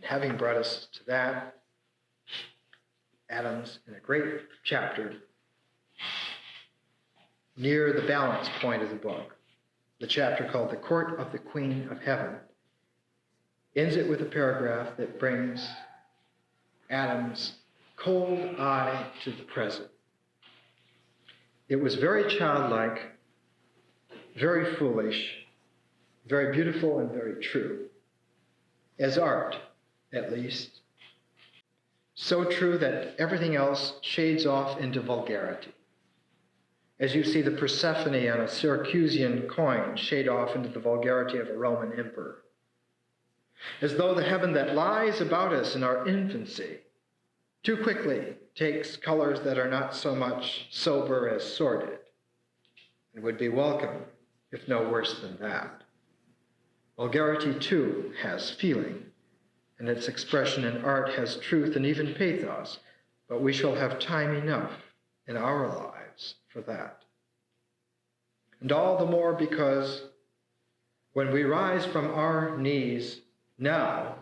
Having brought us to that, Adams, in a great chapter, near the balance point of the book, the chapter called The Court of the Queen of Heaven, ends it with a paragraph that brings Adams' cold eye to the present. It was very childlike, very foolish, very beautiful, and very true. As art, at least. So true that everything else shades off into vulgarity. As you see the Persephone on a Syracusan coin shade off into the vulgarity of a Roman emperor. As though the heaven that lies about us in our infancy too quickly takes colors that are not so much sober as sordid, and would be welcome, if no worse than that. Vulgarity, too, has feeling, and its expression in art has truth and even pathos, but we shall have time enough in our lives for that. And all the more because when we rise from our knees now,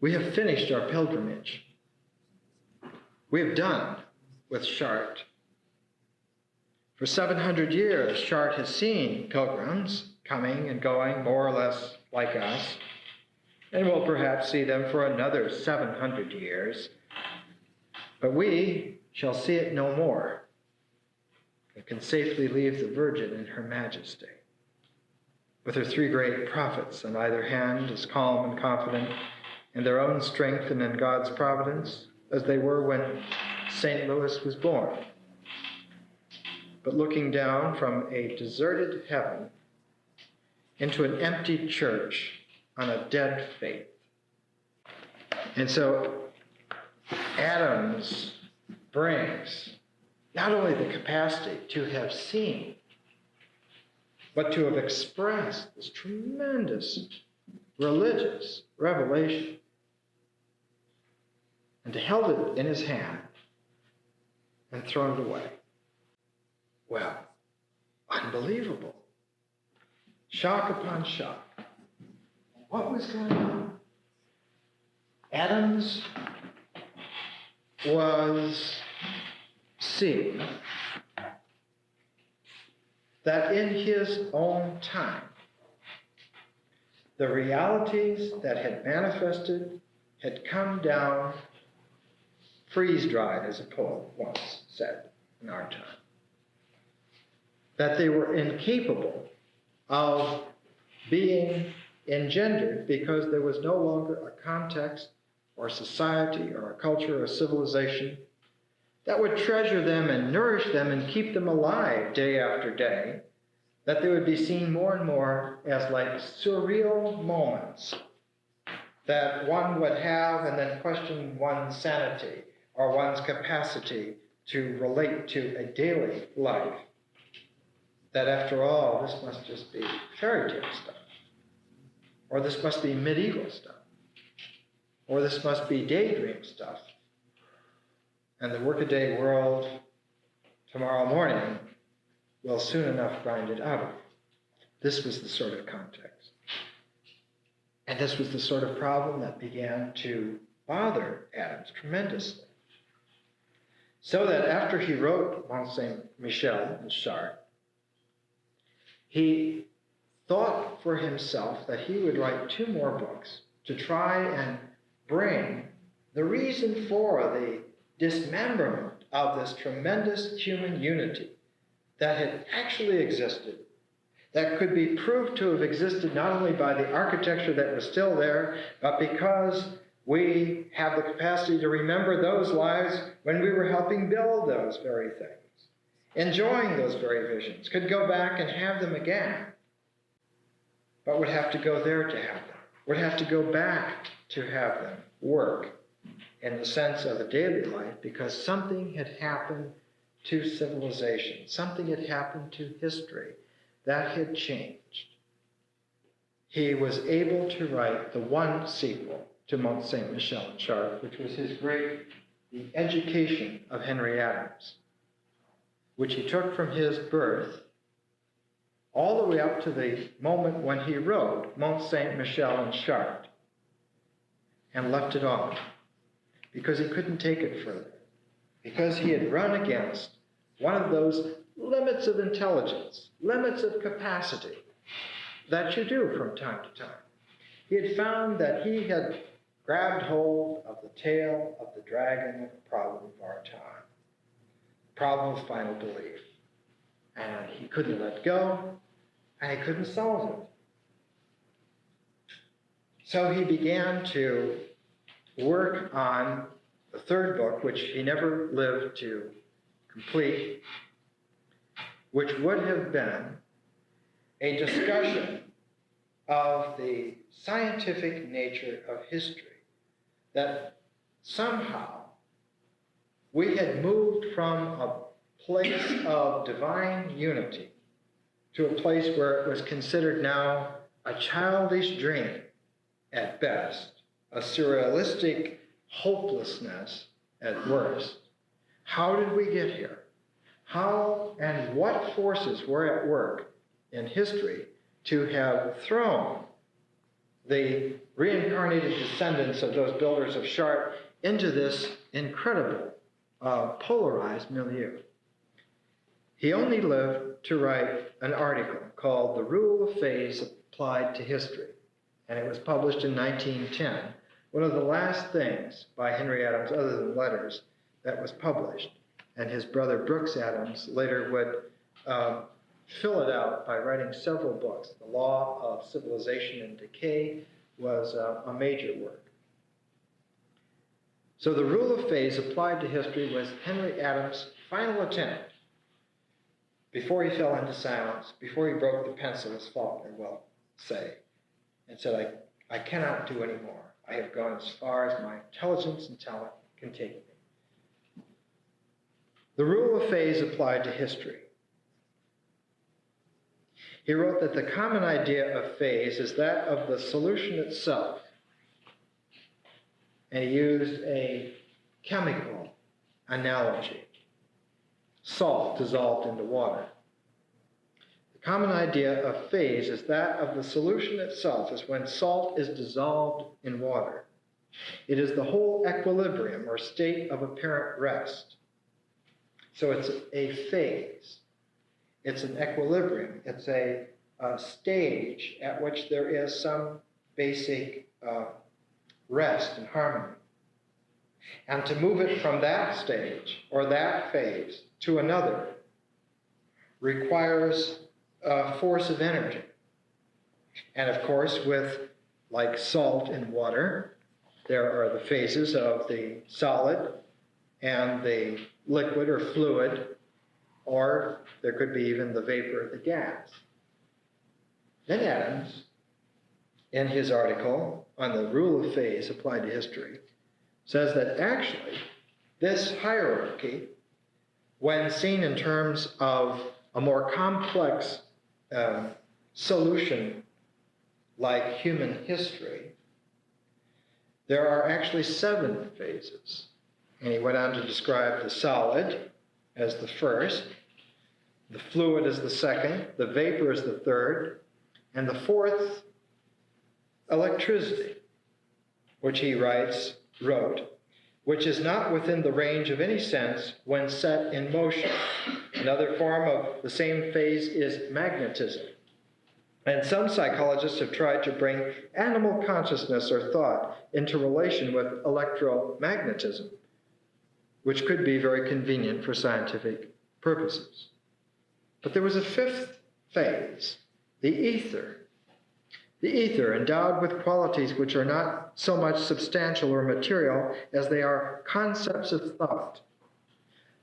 we have finished our pilgrimage. We have done with Chartres. For 700 years, Chartres has seen pilgrims coming and going more or less like us, and will perhaps see them for another 700 years. But we shall see it no more, and can safely leave the Virgin in her majesty, with her three great prophets on either hand, as calm and confident in their own strength and in God's providence as they were when St. Louis was born, but looking down from a deserted heaven into an empty church on a dead faith. And so Adams brings not only the capacity to have seen, but to have expressed this tremendous religious revelation, and to held it in his hand and thrown it away. Well, unbelievable. Shock upon shock. What was going on? Adams was seeing that in his own time, the realities that had manifested had come down freeze-dried, as a poet once said, in our time. That they were incapable of being engendered because there was no longer a context or society or a culture or civilization that would treasure them and nourish them and keep them alive day after day, that they would be seen more and more as like surreal moments that one would have and then question one's sanity or one's capacity to relate to a daily life. That after all, this must just be fairy tale stuff, or this must be medieval stuff, or this must be daydream stuff. And the workaday world tomorrow morning will soon enough grind it out of you. This was the sort of context. And this was the sort of problem that began to bother Adams tremendously. So that after he wrote Mont Saint-Michel and Chartres, he thought for himself that he would write 2 more books to try and bring the reason for the dismemberment of this tremendous human unity that had actually existed, that could be proved to have existed not only by the architecture that was still there, but because we have the capacity to remember those lives when we were helping build those very things, enjoying those very visions, could go back and have them again, but would have to go there to have them, would have to go back to have them work in the sense of a daily life, because something had happened to civilization, something had happened to history that had changed. He was able to write the one sequel to Mont Saint-Michel and Chartres, which was his great The Education of Henry Adams, which he took from his birth all the way up to the moment when he wrote Mont Saint-Michel and Chartres, and left it off because he couldn't take it further, because he had run against one of those limits of intelligence, limits of capacity that you do from time to time. He had found that he had grabbed hold of the tail of the dragon of the problem of our time, the problem of final belief. And he couldn't let go, and he couldn't solve it. So he began to work on the 3rd book, which he never lived to complete, which would have been a discussion of the scientific nature of history, that somehow we had moved from a place of divine unity to a place where it was considered now a childish dream at best, a surrealistic hopelessness at worst. How did we get here? How and what forces were at work in history to have thrown the reincarnated descendants of those builders of Chartres into this incredible polarized milieu? He only lived to write an article called The Rule of Phase Applied to History, and it was published in 1910, one of the last things by Henry Adams, other than letters, that was published. And his brother Brooks Adams later would fill it out by writing several books. The Law of Civilization and Decay was a major work. So the rule of phase applied to history was Henry Adams' final attempt before he fell into silence, before he broke the pencil, as Faulkner will say, and said, I cannot do any more. I have gone as far as my intelligence and talent can take me. The rule of phase applied to history. He wrote that the common idea of phase is that of the solution itself. And he used a chemical analogy. Salt dissolved into water. The common idea of phase is that of the solution itself, is when salt is dissolved in water. It is the whole equilibrium or state of apparent rest. So it's a phase. It's an equilibrium. It's a stage at which there is some basic rest and harmony. And to move it from that stage or that phase to another requires a force of energy. And of course, like salt in water, there are the phases of the solid and the liquid or fluid, or there could be even the vapor of the gas. Then Adams, in his article on the rule of phase applied to history, says that actually this hierarchy, when seen in terms of a more complex solution like human history, there are actually 7 phases. And he went on to describe the solid as the first, the fluid as the second, the vapor as the third, and the fourth, electricity, which he wrote, which is not within the range of any sense when set in motion. Another form of the same phase is magnetism. And some psychologists have tried to bring animal consciousness or thought into relation with electromagnetism, which could be very convenient for scientific purposes. But there was a 5th phase, the ether. The ether, endowed with qualities which are not so much substantial or material as they are concepts of thought,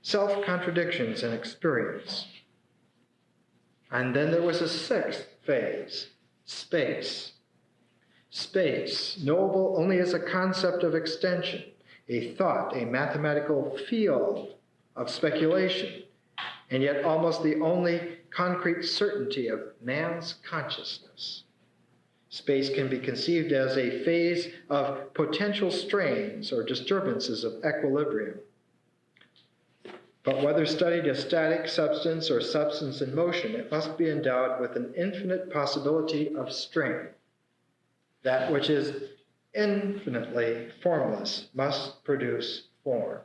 self-contradictions and experience. And then there was a 6th phase, space. Space, knowable only as a concept of extension, a thought, a mathematical field of speculation, and yet almost the only concrete certainty of man's consciousness. Space can be conceived as a phase of potential strains or disturbances of equilibrium. But whether studied as static substance or substance in motion, it must be endowed with an infinite possibility of strain. That which is infinitely formless must produce form.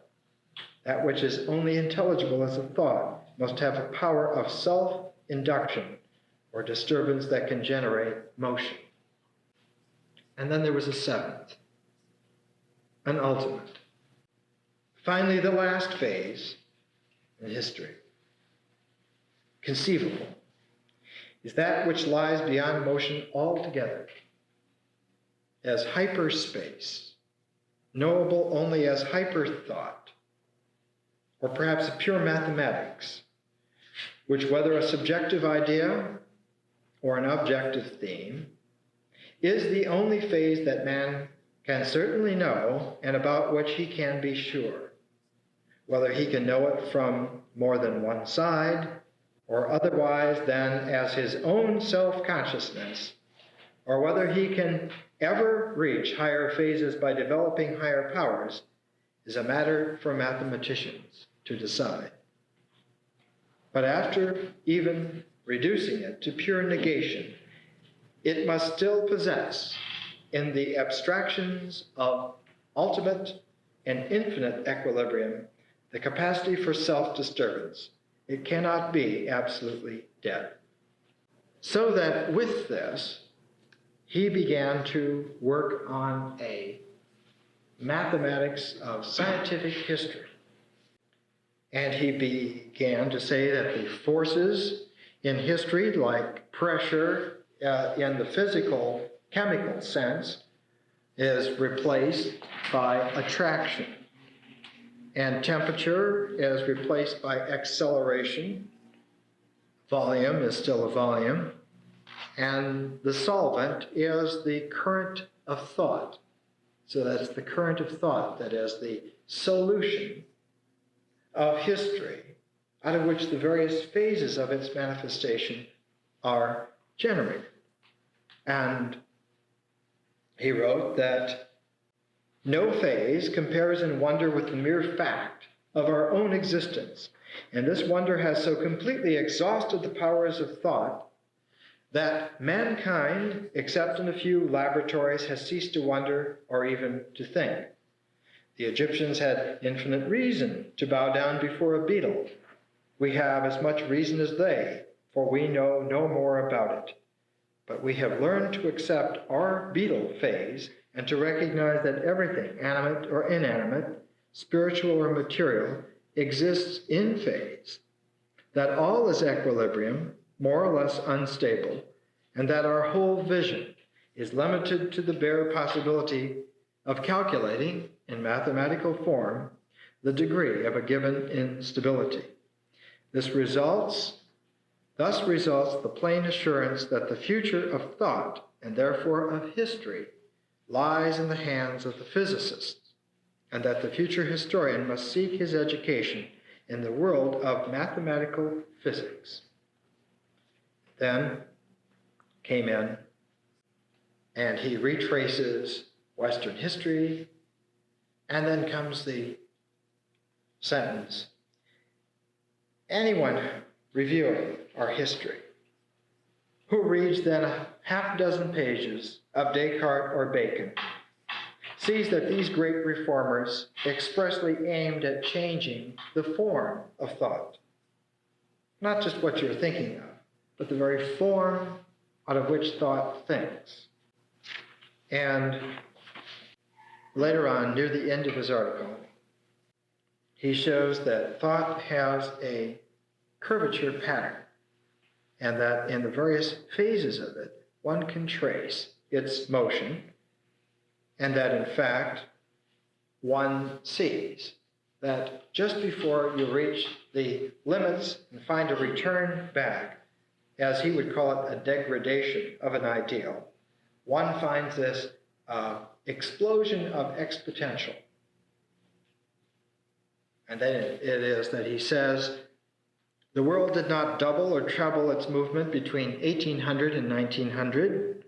That which is only intelligible as a thought must have a power of self-induction or disturbance that can generate motion. And then there was a 7th, an ultimate. Finally, the last phase in history, conceivable, is that which lies beyond motion altogether, as hyperspace, knowable only as hyperthought, or perhaps pure mathematics, which, whether a subjective idea or an objective theme, is the only phase that man can certainly know and about which he can be sure. Whether he can know it from more than one side or otherwise than as his own self-consciousness, or whether he can ever reach higher phases by developing higher powers, is a matter for mathematicians to decide. But after even reducing it to pure negation, it must still possess, in the abstractions of ultimate and infinite equilibrium, the capacity for self-disturbance. It cannot be absolutely dead. So that with this, he began to work on a mathematics of scientific history. And he began to say that the forces in history, like pressure in the physical, chemical sense, is replaced by attraction. And temperature is replaced by acceleration. Volume is still a volume. And the solvent is the current of thought. So that's the current of thought, that is the solution of history, out of which the various phases of its manifestation are generated. And he wrote that no phase compares in wonder with the mere fact of our own existence. And this wonder has so completely exhausted the powers of thought that mankind, except in a few laboratories, has ceased to wonder or even to think. The Egyptians had infinite reason to bow down before a beetle. We have as much reason as they, for we know no more about it. But we have learned to accept our beetle phase and to recognize that everything, animate or inanimate, spiritual or material, exists in phase, that all is equilibrium, more or less unstable, and that our whole vision is limited to the bare possibility of calculating in mathematical form the degree of a given instability. Thus results the plain assurance that the future of thought, and therefore of history, lies in the hands of the physicists, and that the future historian must seek his education in the world of mathematical physics. Then came in, and he retraces Western history, and then comes the sentence, anyone reviewing our history who reads then a half dozen pages of Descartes or Bacon sees that these great reformers expressly aimed at changing the form of thought. Not just what you're thinking of, but the very form out of which thought thinks. And later on, near the end of his article, he shows that thought has a curvature pattern, and that in the various phases of it, one can trace its motion, and that in fact, one sees that just before you reach the limits and find a return back, as he would call it, a degradation of an ideal, one finds this explosion of exponential. And then it is that he says, the world did not double or treble its movement between 1800 and 1900,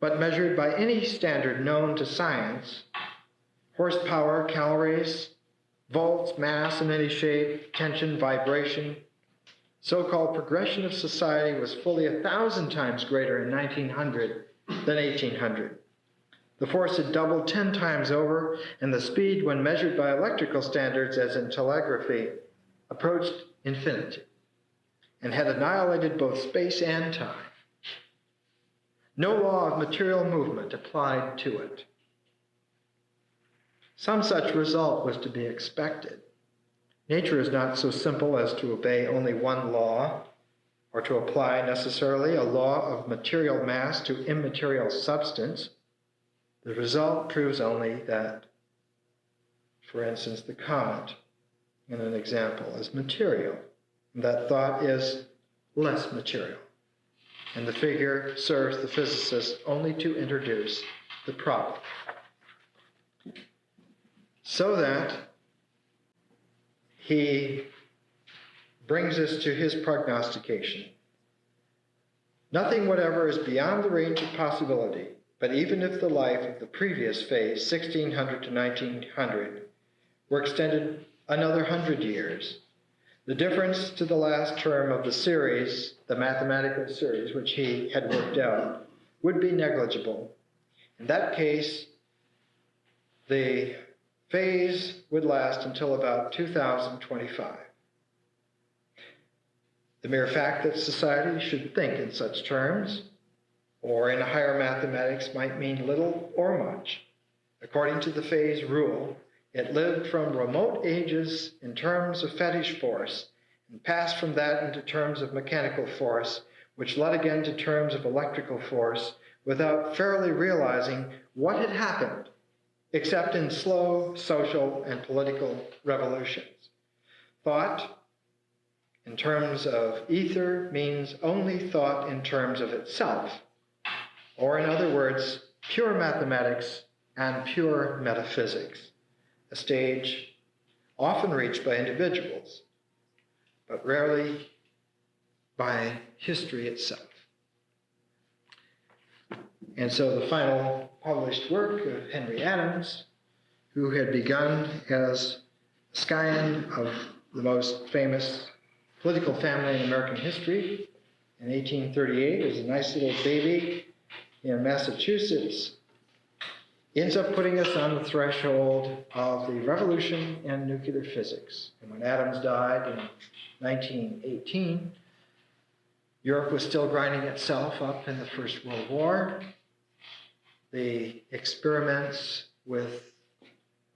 but measured by any standard known to science, horsepower, calories, volts, mass in any shape, tension, vibration, so-called progression of society was fully 1,000 times greater in 1900 than 1800. The force had doubled 10 times over, and the speed, when measured by electrical standards as in telegraphy, approached infinity, and had annihilated both space and time. No law of material movement applied to it. Some such result was to be expected. Nature is not so simple as to obey only one law, or to apply necessarily a law of material mass to immaterial substance. The result proves only that, for instance, the comet, in an example, is material, and that thought is less material. And the figure serves the physicist only to introduce the problem. So that he brings us to his prognostication. Nothing whatever is beyond the range of possibility, but even if the life of the previous phase, 1600 to 1900, were extended another 100 years, the difference to the last term of the series, the mathematical series, which he had worked out, would be negligible. In that case, the phase would last until about 2025. The mere fact that society should think in such terms, or in higher mathematics, might mean little or much. According to the phase rule, it lived from remote ages in terms of fetish force, and passed from that into terms of mechanical force, which led again to terms of electrical force, without fairly realizing what had happened, except in slow social and political revolutions. Thought, in terms of ether, means only thought in terms of itself, or in other words, pure mathematics and pure metaphysics, a stage often reached by individuals, but rarely by history itself. And so the final published work of Henry Adams, who had begun as a scion of the most famous political family in American history in 1838 as a nice little baby in Massachusetts, ends up putting us on the threshold of the revolution in nuclear physics. And when Adams died in 1918, Europe was still grinding itself up in the First World War. The experiments with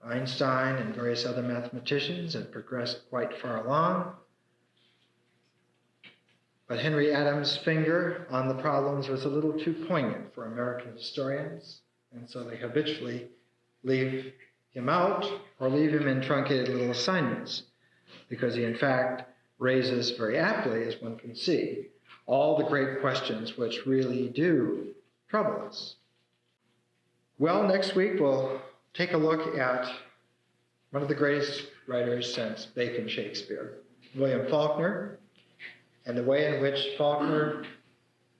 Einstein and various other mathematicians had progressed quite far along. But Henry Adams' finger on the problems was a little too poignant for American historians, and so they habitually leave him out or leave him in truncated little assignments, because he in fact raises very aptly, as one can see, all the great questions which really do trouble us. Well, next week we'll take a look at one of the greatest writers since Bacon Shakespeare, William Faulkner, and the way in which Faulkner,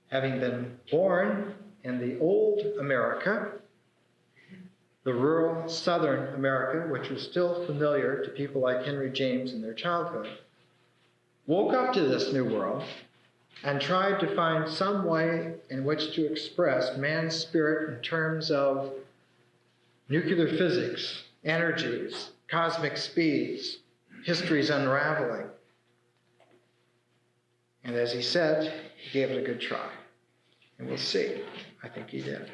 having been born in the old America, the rural southern America, which was still familiar to people like Henry James in their childhood, woke up to this new world and tried to find some way in which to express man's spirit in terms of nuclear physics, energies, cosmic speeds, history's unraveling. And as he said, he gave it a good try. And we'll see. I think he did.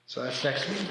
So that's next week.